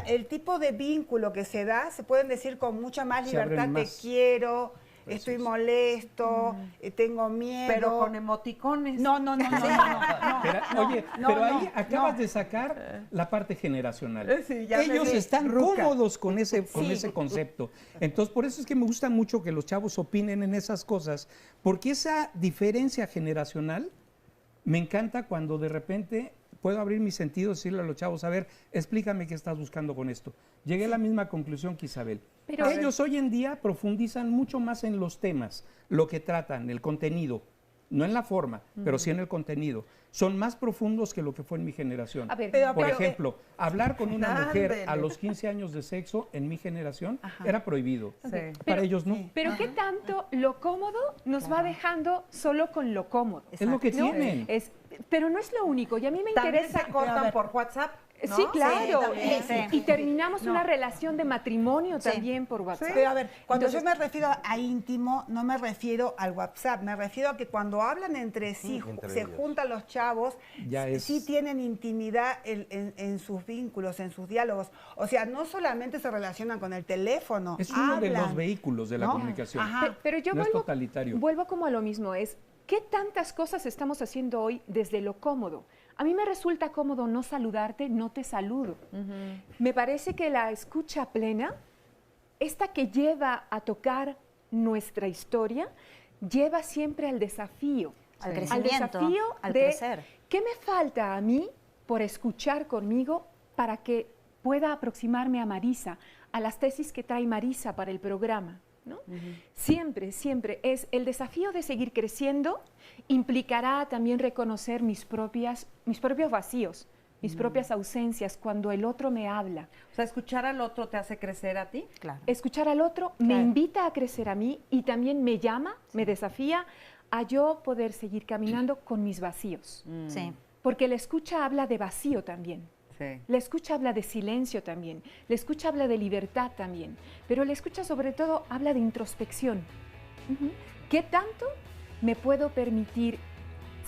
S13: el tipo de vínculo que se da, se pueden decir con mucha más libertad, te quiero, estoy molesto, tengo miedo.
S2: Pero con emoticones.
S13: No.
S11: Pero ahí acabas de sacar la parte generacional.
S2: Sí, ya
S11: ellos
S2: me
S11: están
S2: ruca.
S11: cómodos con ese concepto. Entonces, por eso es que me gusta mucho que los chavos opinen en esas cosas, porque esa diferencia generacional me encanta cuando de repente puedo abrir mis sentidos y decirle a los chavos, a ver, explícame qué estás buscando con esto. Llegué a la misma conclusión que Isabel. Pero ellos hoy en día profundizan mucho más en los temas, lo que tratan, el contenido, no en la forma, pero sí en el contenido. Son más profundos que lo que fue en mi generación.
S2: A ver,
S11: por ejemplo, hablar con una mujer a los 15 años de sexo en mi generación era prohibido.
S17: Sí.
S11: Para ellos no.
S17: Pero ¿qué tanto lo cómodo nos va dejando solo con lo cómodo?
S11: Es lo que tienen.
S17: Pero no es lo único. Y a mí me
S2: También
S17: interesa...
S2: se cortan por WhatsApp, ¿no?
S17: Sí, claro.
S13: Sí.
S17: Y terminamos una relación de matrimonio también por WhatsApp.
S13: Pero a ver, cuando yo me refiero a íntimo, no me refiero al WhatsApp, me refiero a que cuando hablan entre sí, se juntan los chavos, sí tienen intimidad en sus vínculos, en sus diálogos. O sea, no solamente se relacionan con el teléfono,
S11: es uno de los vehículos de la comunicación.
S17: Pero yo
S11: no es totalitario.
S17: Vuelvo como a lo mismo, ¿qué tantas cosas estamos haciendo hoy desde lo cómodo? A mí me resulta cómodo no saludarte, no te saludo. Me parece que la escucha plena, esta que lleva a tocar nuestra historia, lleva siempre al desafío.
S12: Al crecimiento,
S17: al desafío
S12: al
S17: de
S12: crecer.
S17: ¿qué me falta a mí por escuchar conmigo para que pueda aproximarme a Marisa, a las tesis que trae Marisa para el programa? ¿No? Siempre es el desafío de seguir creciendo, implicará también reconocer mis propios vacíos, mis propias ausencias cuando el otro me habla.
S2: O sea, escuchar al otro te hace crecer a ti.
S12: Claro.
S17: Escuchar al otro me invita a crecer a mí y también me llama, me desafía a yo poder seguir caminando con mis vacíos.
S12: Sí.
S17: Porque la escucha habla de vacío también. La escucha habla de silencio también, la escucha habla de libertad también, pero la escucha sobre todo habla de introspección. ¿Qué tanto me puedo permitir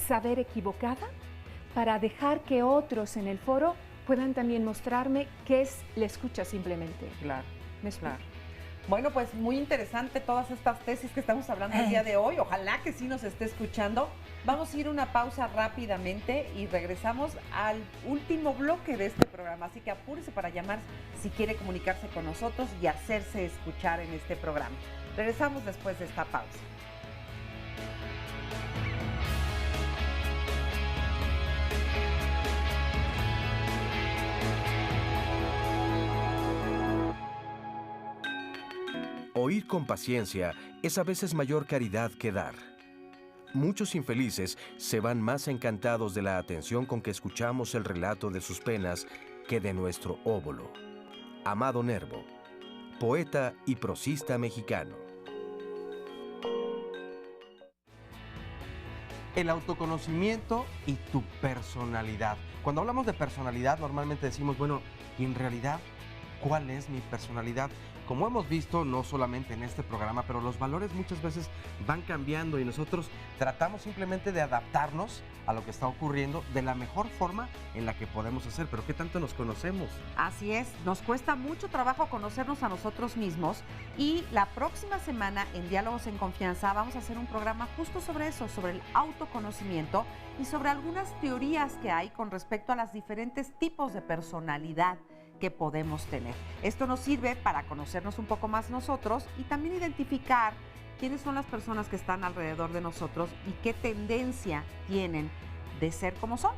S17: saber equivocada para dejar que otros en el foro puedan también mostrarme qué es la escucha simplemente?
S2: Claro,
S17: ¿Me explico?
S2: claro. Bueno, pues muy interesante todas estas tesis que estamos hablando el día de hoy. Ojalá que sí nos esté escuchando. Vamos a ir a una pausa rápidamente y regresamos al último bloque de este programa. Así que apúrese para llamar si quiere comunicarse con nosotros y hacerse escuchar en este programa. Regresamos después de esta pausa.
S1: Oír con paciencia es a veces mayor caridad que dar. Muchos infelices se van más encantados de la atención con que escuchamos el relato de sus penas que de nuestro óbolo. Amado Nervo, poeta y prosista mexicano.
S3: el autoconocimiento y tu personalidad. Cuando hablamos de personalidad, normalmente decimos, bueno, ¿y en realidad cuál es mi personalidad? Como hemos visto, no solamente en este programa, pero los valores muchas veces van cambiando y nosotros tratamos simplemente de adaptarnos a lo que está ocurriendo de la mejor forma en la que podemos hacer. Pero ¿qué tanto nos conocemos?
S2: Así es, nos cuesta mucho trabajo conocernos a nosotros mismos y la próxima semana en Diálogos en Confianza vamos a hacer un programa justo sobre eso, sobre el autoconocimiento y sobre algunas teorías que hay con respecto a los diferentes tipos de personalidad que podemos tener. Esto nos sirve para conocernos un poco más nosotros y también identificar quiénes son las personas que están alrededor de nosotros y qué tendencia tienen de ser como son,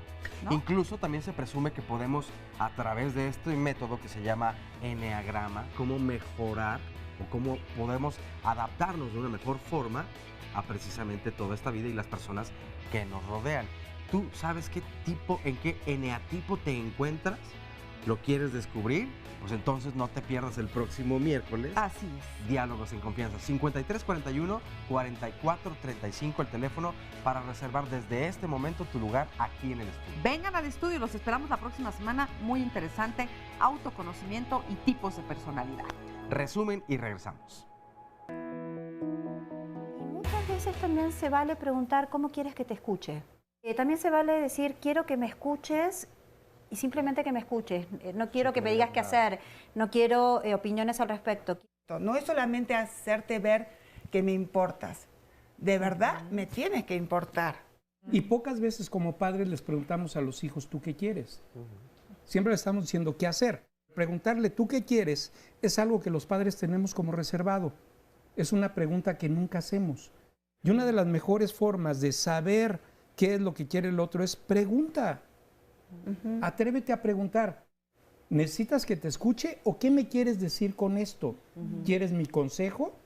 S2: ¿no?
S3: Incluso también se presume que podemos, a través de este método que se llama Enneagrama, cómo mejorar o cómo podemos adaptarnos de una mejor forma a precisamente toda esta vida y las personas que nos rodean. ¿Tú sabes qué tipo, en qué eneatipo te encuentras? ¿Lo quieres descubrir? Pues entonces no te pierdas el próximo miércoles.
S2: Así es.
S3: Diálogos en Confianza. 5341-4435 el teléfono para reservar desde este momento tu lugar aquí en el estudio.
S2: Vengan al estudio, los esperamos la próxima semana. Muy interesante, autoconocimiento y tipos de personalidad.
S3: Resumen y regresamos.
S12: Muchas veces también se vale preguntar cómo quieres que te escuche. También se vale decir quiero que me escuches y simplemente que me escuches. No quiero que me digas qué hacer, no quiero opiniones al respecto.
S13: No es solamente hacerte ver que me importas. De verdad me tienes que importar.
S11: Y pocas veces como padres les preguntamos a los hijos, ¿tú qué quieres? Siempre le estamos diciendo qué hacer. Preguntarle, ¿tú qué quieres? Es algo que los padres tenemos como reservado. Es una pregunta que nunca hacemos. Y una de las mejores formas de saber qué es lo que quiere el otro es pregunta. Atrévete a preguntar. ¿Necesitas que te escuche o qué me quieres decir con esto? ¿Quieres mi consejo?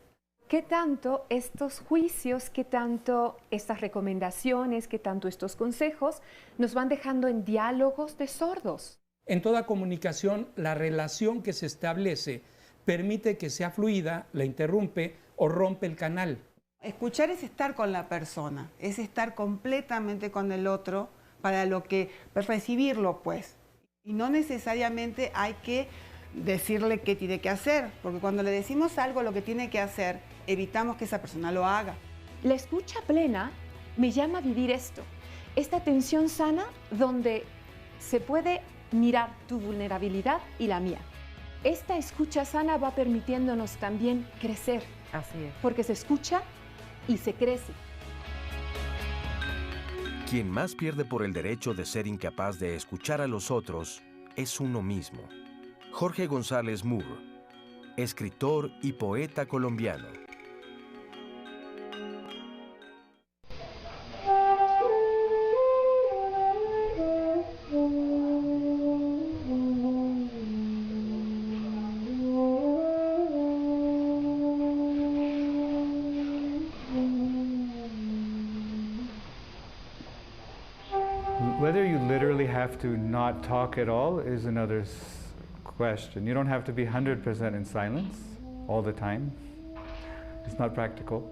S17: ¿Qué tanto estos juicios, qué tanto estas recomendaciones, qué tanto estos consejos nos van dejando en diálogos de sordos?
S11: En toda comunicación, la relación que se establece permite que sea fluida, la interrumpe o rompe el canal.
S13: Escuchar es estar con la persona, es estar completamente con el otro para recibirlo, pues. Y no necesariamente hay que decirle qué tiene que hacer, porque cuando le decimos algo lo que tiene que hacer, evitamos que esa persona lo haga.
S17: La escucha plena me llama a vivir esto, esta atención sana donde se puede mirar tu vulnerabilidad y la mía. Esta escucha sana va permitiéndonos también crecer.
S2: Así es.
S17: Porque se escucha y se crece.
S1: Quien más pierde por el derecho de ser incapaz de escuchar a los otros es uno mismo. Jorge González Moore, escritor y poeta colombiano.
S7: Whether you literally have to not talk at all is another question. You don't have to be 100% in silence all the time. It's not practical.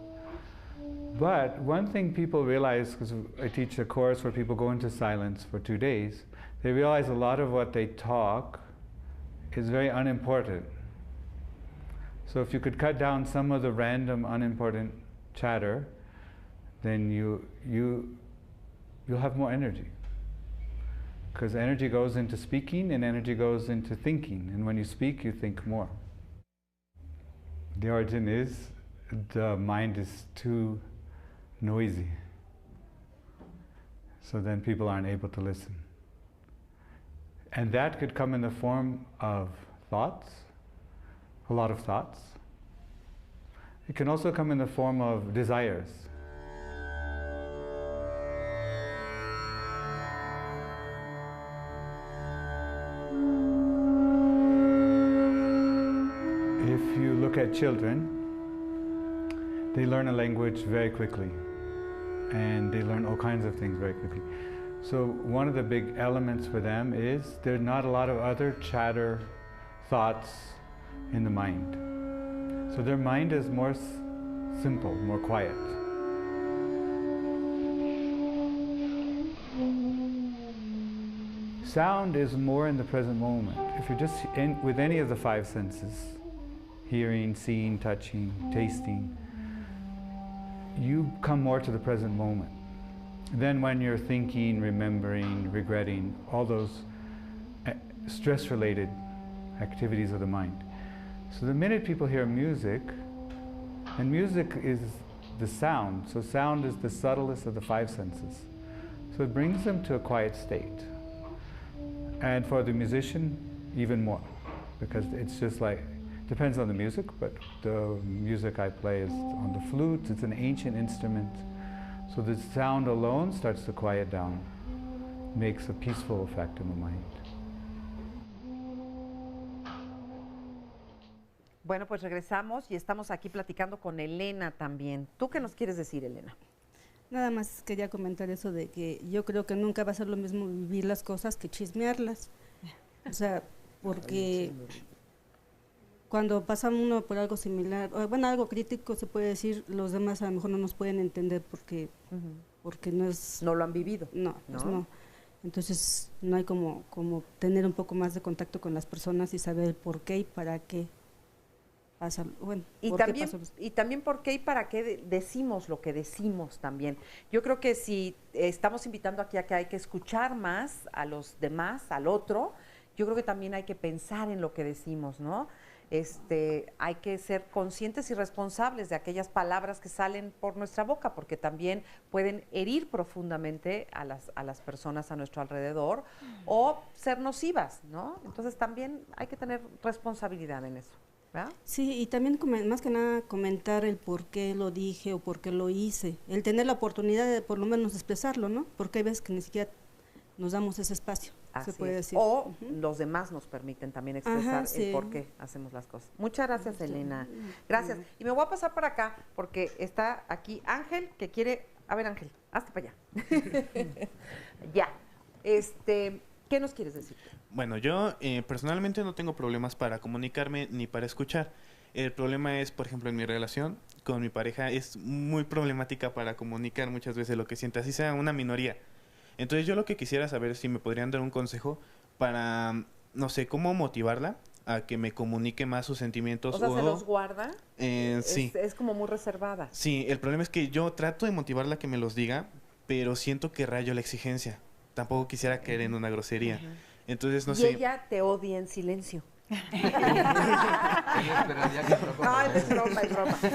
S7: But one thing people realize, because I teach a course where people go into silence for 2 days, they realize a lot of what they talk is very unimportant. So if you could cut down some of the random unimportant chatter, then you'll have more energy. Because energy goes into speaking and energy goes into thinking. And when you speak, you think more. The origin is the mind is too noisy. So then people aren't able to listen. And that could come in the form of thoughts, a lot of thoughts. It can also come in the form of desires. If you look at children, they learn a language very quickly, and they learn all kinds of things very quickly. So one of the big elements for them is there's not a lot of other chatter, thoughts in the mind. So their mind is more simple, more quiet. sound is more in the present moment. If you're just with any of the five senses, hearing, seeing, touching, tasting, you come more to the present moment. Then when you're thinking, remembering, regretting, all those stress-related activities of the mind. So the minute people hear music, and music is the sound, so sound is the subtlest of the five senses. So it brings them to a quiet state. And for the musician, even more, because it's just like, depends on the music, but the music I play is on the flute. It's an ancient instrument. So the sound alone starts to quiet down, makes a peaceful effect in the mind.
S2: Bueno, pues regresamos y estamos aquí platicando con Elena también. ¿Tú qué nos quieres decir, Elena?
S9: Nada más quería comentar eso de que yo creo que nunca va a ser lo mismo vivir las cosas que chismearlas. O sea, porque cuando pasa uno por algo similar, bueno, algo crítico se puede decir, los demás a lo mejor no nos pueden entender porque, porque no es...
S2: No lo han vivido.
S9: No, pues no. Entonces no hay como tener un poco más de contacto con las personas y saber el por qué y para qué. Bueno,
S2: y también por qué y para qué decimos lo que decimos también. Yo creo que si estamos invitando aquí a que hay que escuchar más a los demás, al otro, yo creo que también hay que pensar en lo que decimos, ¿no? Hay que ser conscientes y responsables de aquellas palabras que salen por nuestra boca, porque también pueden herir profundamente a las personas a nuestro alrededor o ser nocivas, ¿no? Entonces también hay que tener responsabilidad en eso. ¿verdad?
S9: Sí, y también más que nada comentar el por qué lo dije o por qué lo hice, el tener la oportunidad de por lo menos expresarlo, ¿no? Porque hay veces que ni siquiera nos damos ese espacio,
S2: Así
S9: se puede
S2: es.
S9: decir.
S2: O los demás nos permiten también expresar
S9: sí.
S2: el por qué hacemos las cosas. Muchas gracias, Elena. Gracias. Y me voy a pasar para acá porque está aquí Ángel que quiere... A ver, Ángel, hazte para allá. Ya. ¿Qué nos quieres decir?
S10: Bueno, yo personalmente no tengo problemas para comunicarme ni para escuchar. El problema es, por ejemplo, en mi relación con mi pareja es muy problemática para comunicar muchas veces lo que siente, así sea una minoría. Entonces yo lo que quisiera saber es si me podrían dar un consejo para, no sé, cómo motivarla a que me comunique más sus sentimientos.
S2: O sea, ¿se los guarda?
S10: Sí.
S2: Es como muy reservada.
S10: Sí, el problema es que yo trato de motivarla a que me los diga, pero siento que rayo la exigencia. Tampoco quisiera caer en una grosería. Entonces, no sé.
S2: Y ella te odia en silencio. No, es broma.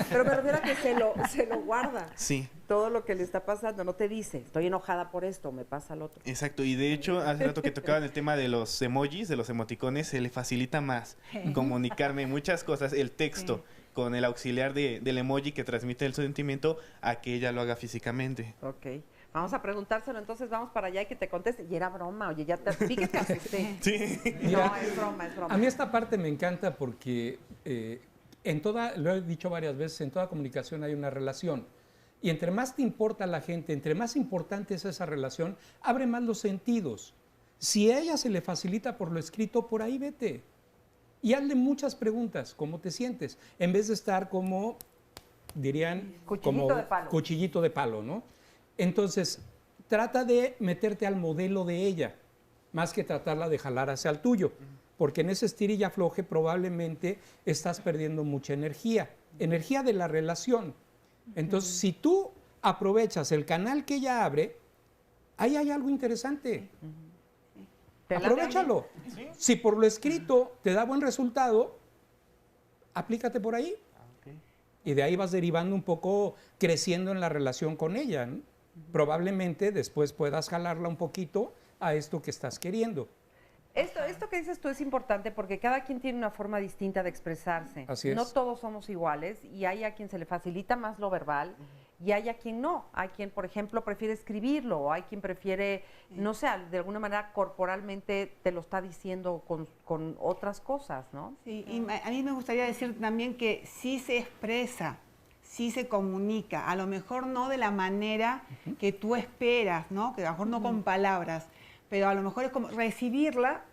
S2: Pero me refiero a que se lo guarda.
S10: Sí.
S2: Todo lo que le está pasando, no te dice, estoy enojada por esto, me pasa lo otro.
S10: Exacto, y de hecho, hace rato que tocaban el tema de los emojis, de los emoticones, se le facilita más comunicarme muchas cosas, el texto, con el auxiliar del emoji que transmite el sentimiento, a que ella lo haga físicamente.
S2: Ok. Vamos a preguntárselo, entonces vamos para allá y que te conteste. Y era broma, oye, ya te... Sí que te asusté.
S10: Sí.
S2: No, es broma.
S11: A mí esta parte me encanta porque lo he dicho varias veces, en toda comunicación hay una relación. Y entre más te importa la gente, entre más importante es esa relación, abre más los sentidos. Si a ella se le facilita por lo escrito, por ahí vete. Y hazle muchas preguntas, ¿cómo te sientes? En vez de estar como, dirían, cuchillito de palo, ¿no? Entonces, trata de meterte al modelo de ella, más que tratarla de jalar hacia el tuyo, porque en ese estira y afloje probablemente estás perdiendo mucha energía de la relación. Entonces, si tú aprovechas el canal que ella abre, ahí hay algo interesante. Aprovéchalo. Si por lo escrito te da buen resultado, aplícate por ahí. Y de ahí vas derivando un poco, creciendo en la relación con ella, ¿no? Probablemente después puedas jalarla un poquito a esto que estás queriendo.
S2: Esto que dices tú es importante porque cada quien tiene una forma distinta de expresarse.
S11: Así es.
S2: No todos somos iguales y hay a quien se le facilita más lo verbal y hay a quien no. Hay quien, por ejemplo, prefiere escribirlo o hay quien prefiere, no sé, de alguna manera corporalmente te lo está diciendo con otras cosas, ¿no?
S13: Sí, y a mí me gustaría decir también que sí se expresa, sí se comunica, a lo mejor no de la manera que tú esperas, ¿no? Que a lo mejor no con palabras, pero a lo mejor es como recibirla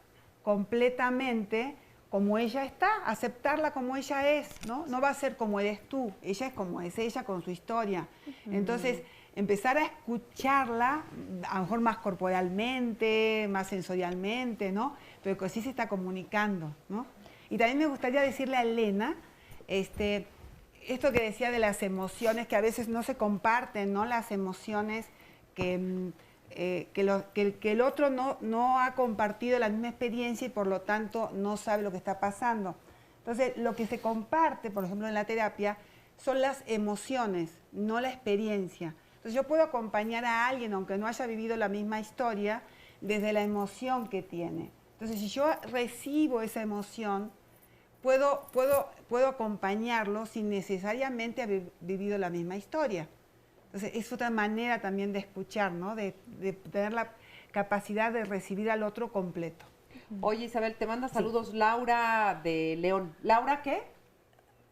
S13: completamente como ella está, aceptarla como ella es, ¿no? No va a ser como eres tú, ella es como es ella con su historia. Entonces, empezar a escucharla, a lo mejor más corporalmente, más sensorialmente, ¿no? Pero que sí se está comunicando, ¿no? Y también me gustaría decirle a Elena, esto que decía de las emociones, que a veces no se comparten, ¿no? Las emociones que el otro no ha compartido la misma experiencia y por lo tanto no sabe lo que está pasando. Entonces, lo que se comparte, por ejemplo, en la terapia, son las emociones, no la experiencia. Entonces, yo puedo acompañar a alguien, aunque no haya vivido la misma historia, desde la emoción que tiene. Entonces, si yo recibo esa emoción, puedo acompañarlo sin necesariamente haber vivido la misma historia. Entonces, es otra manera también de escuchar, ¿no? De tener la capacidad de recibir al otro completo.
S2: Oye, Isabel, te manda saludos Laura de León. ¿Laura qué?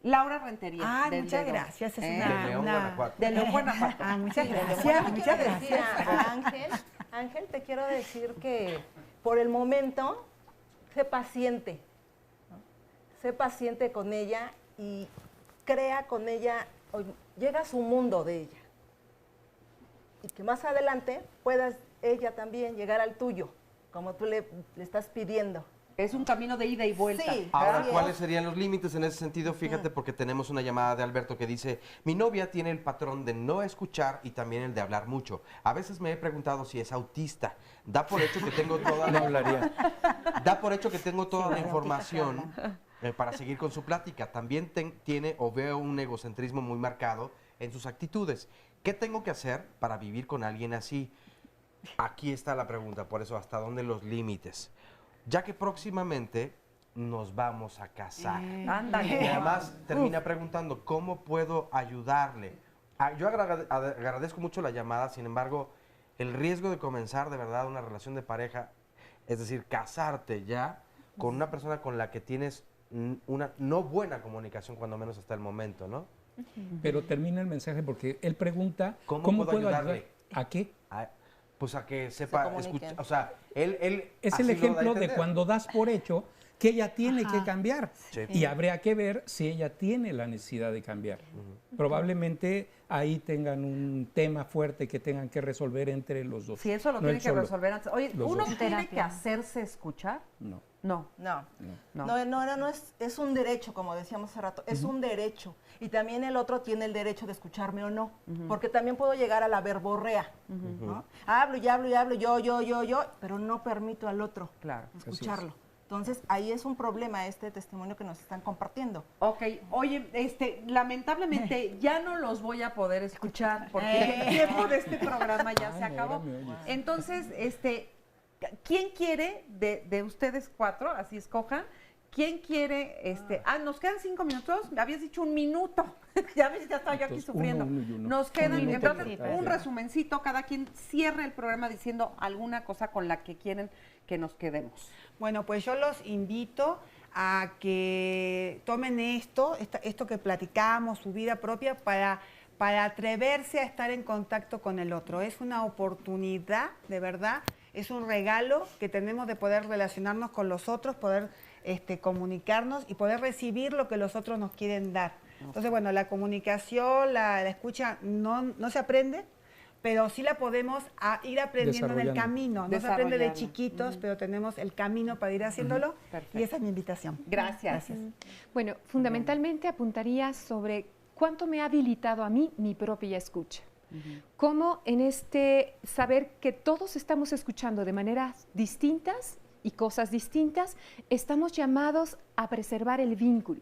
S2: Laura Rentería.
S4: Ah, muchas gracias. Es
S3: de León, Guanajuato.
S2: De León, Guanajuato.
S4: Ah, muchas gracias. Muchas gracias. Ángel, te quiero decir que por el momento, sé paciente. ¿No? Sé paciente con ella y crea con ella, llega a su mundo de ella. Y que más adelante puedas ella también llegar al tuyo, como tú le estás pidiendo.
S2: Es un camino de ida y vuelta.
S4: Sí,
S3: ahora, ¿cuáles serían los límites en ese sentido? Fíjate, porque tenemos una llamada de Alberto que dice, mi novia tiene el patrón de no escuchar y también el de hablar mucho. A veces me he preguntado si es autista. Da por hecho que tengo toda la información para seguir con su plática. También tiene o veo un egocentrismo muy marcado en sus actitudes. ¿Qué tengo que hacer para vivir con alguien así? Aquí está la pregunta, por eso, ¿hasta dónde los límites? Ya que próximamente nos vamos a casar.
S2: Ándale.
S3: Y además termina preguntando, ¿cómo puedo ayudarle? Yo agradezco mucho la llamada, sin embargo, el riesgo de comenzar de verdad una relación de pareja, es decir, casarte ya con una persona con la que tienes una no buena comunicación, cuando menos hasta el momento, ¿no?
S11: Pero termina el mensaje porque él pregunta,
S3: ¿cómo puedo
S11: ayudar?
S3: ayudarle?
S11: ¿A qué?
S3: Pues a que sepa escuchar, o sea, él
S11: es el ejemplo de cuando das por hecho que ella tiene que cambiar.
S3: Sí.
S11: Y habría que ver si ella tiene la necesidad de cambiar. Probablemente ahí tengan un tema fuerte que tengan que resolver entre los dos.
S2: Si eso lo tienen que resolver antes. Oye, ¿uno tiene que hacerse escuchar?
S11: No.
S4: No, es un derecho, como decíamos hace rato, es un derecho. Y también el otro tiene el derecho de escucharme o no, porque también puedo llegar a la verborrea, ¿no? Hablo y hablo y hablo, yo, pero no permito al otro escucharlo. Entonces, ahí es un problema este testimonio que nos están compartiendo.
S2: Ok, oye, lamentablemente ya no los voy a poder escuchar porque el tiempo de este programa ya se acabó. Entonces, ¿quién quiere de ustedes cuatro, así escojan, quién quiere, nos quedan 5 minutos, me habías dicho 1 minuto, ya estaba yo aquí sufriendo. Nos quedan, entonces, un resumencito, cada quien cierre el programa diciendo alguna cosa con la que quieren que nos quedemos.
S13: Bueno, pues yo los invito a que tomen esto que platicamos, su vida propia, para atreverse a estar en contacto con el otro. Es una oportunidad, de verdad, es un regalo que tenemos de poder relacionarnos con los otros, poder comunicarnos y poder recibir lo que los otros nos quieren dar. Entonces, bueno, la comunicación, la escucha no se aprende, pero sí la podemos ir aprendiendo en el camino. No se aprende de chiquitos, pero tenemos el camino para ir haciéndolo. Y esa es mi invitación.
S2: Gracias.
S17: Bueno, fundamentalmente apuntaría sobre cuánto me ha habilitado a mí mi propia escucha. Cómo en saber que todos estamos escuchando de maneras distintas y cosas distintas, estamos llamados a preservar el vínculo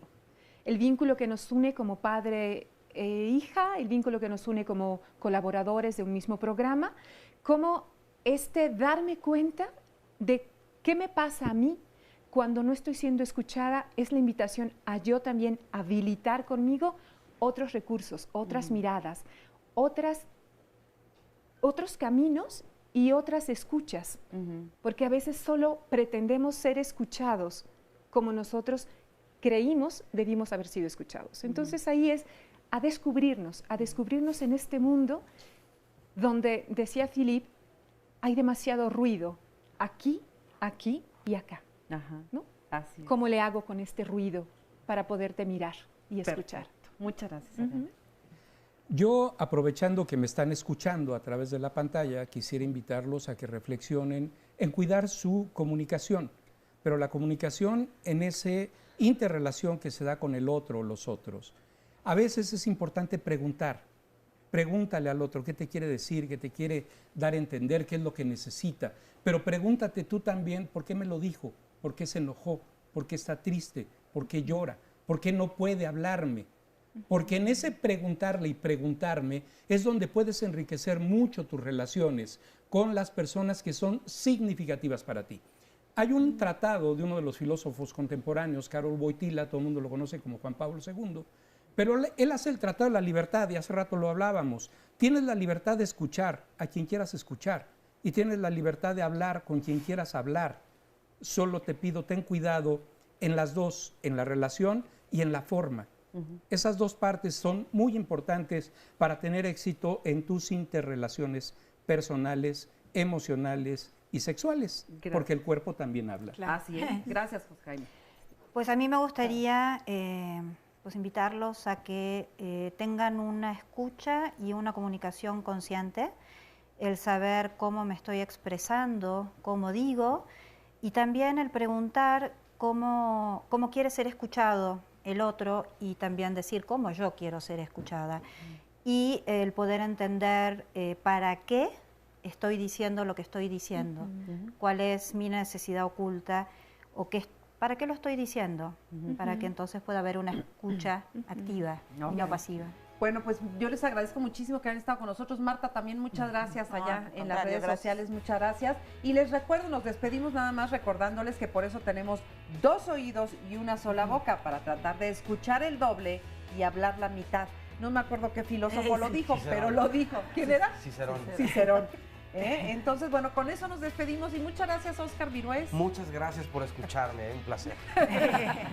S17: que nos une como padre e hija, el vínculo que nos une como colaboradores de un mismo programa, cómo darme cuenta de qué me pasa a mí cuando no estoy siendo escuchada, es la invitación a yo también habilitar conmigo otros recursos, otras miradas, otros caminos y otras escuchas, porque a veces solo pretendemos ser escuchados como nosotros creímos debimos haber sido escuchados. Entonces ahí es a descubrirnos en este mundo donde, decía Philippe, hay demasiado ruido, aquí y acá. ¿No?
S2: Así es.
S17: ¿Cómo le hago con este ruido para poderte mirar y escuchar?
S2: Muchas gracias.
S11: Yo, aprovechando que me están escuchando a través de la pantalla, quisiera invitarlos a que reflexionen en cuidar su comunicación, pero la comunicación en esa interrelación que se da con el otro o los otros. A veces es importante preguntar. Pregúntale al otro qué te quiere decir, qué te quiere dar a entender, qué es lo que necesita. Pero pregúntate tú también por qué me lo dijo, por qué se enojó, por qué está triste, por qué llora, por qué no puede hablarme. Porque en ese preguntarle y preguntarme es donde puedes enriquecer mucho tus relaciones con las personas que son significativas para ti. Hay un tratado de uno de los filósofos contemporáneos, Karol Wojtyla, todo el mundo lo conoce como Juan Pablo II, pero él hace el tratado de la libertad, y hace rato lo hablábamos. Tienes la libertad de escuchar a quien quieras escuchar, y tienes la libertad de hablar con quien quieras hablar. Solo te pido, ten cuidado en las dos, en la relación y en la forma. Esas dos partes son muy importantes para tener éxito en tus interrelaciones personales, emocionales y sexuales, porque el cuerpo también habla.
S2: Así es. Gracias, José Jaime.
S12: Pues a mí me gustaría pues invitarlos a que tengan una escucha y una comunicación consciente, el saber cómo me estoy expresando, cómo digo, y también el preguntar cómo quiere ser escuchado el otro, y también decir cómo yo quiero ser escuchada, y el poder entender para qué estoy diciendo lo que estoy diciendo, cuál es mi necesidad oculta, o para qué lo estoy diciendo, para que entonces pueda haber una escucha activa y no pasiva.
S2: Bueno, pues yo les agradezco muchísimo que hayan estado con nosotros. Marta, también muchas gracias allá en las redes sociales, muchas gracias. Y les recuerdo, nos despedimos nada más recordándoles que por eso tenemos 2 oídos y una sola boca, para tratar de escuchar el doble y hablar la mitad. No me acuerdo qué filósofo lo dijo,
S3: Cicerón.
S2: pero lo dijo. ¿Quién era?
S3: Cicerón.
S2: Cicerón. Entonces, bueno, con eso nos despedimos y muchas gracias, Óscar Virués.
S3: Muchas gracias por escucharme, un placer.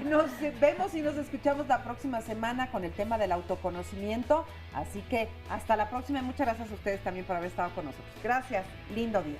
S2: Nos vemos y nos escuchamos la próxima semana con el tema del autoconocimiento. Así que hasta la próxima y muchas gracias a ustedes también por haber estado con nosotros. Gracias, lindo día.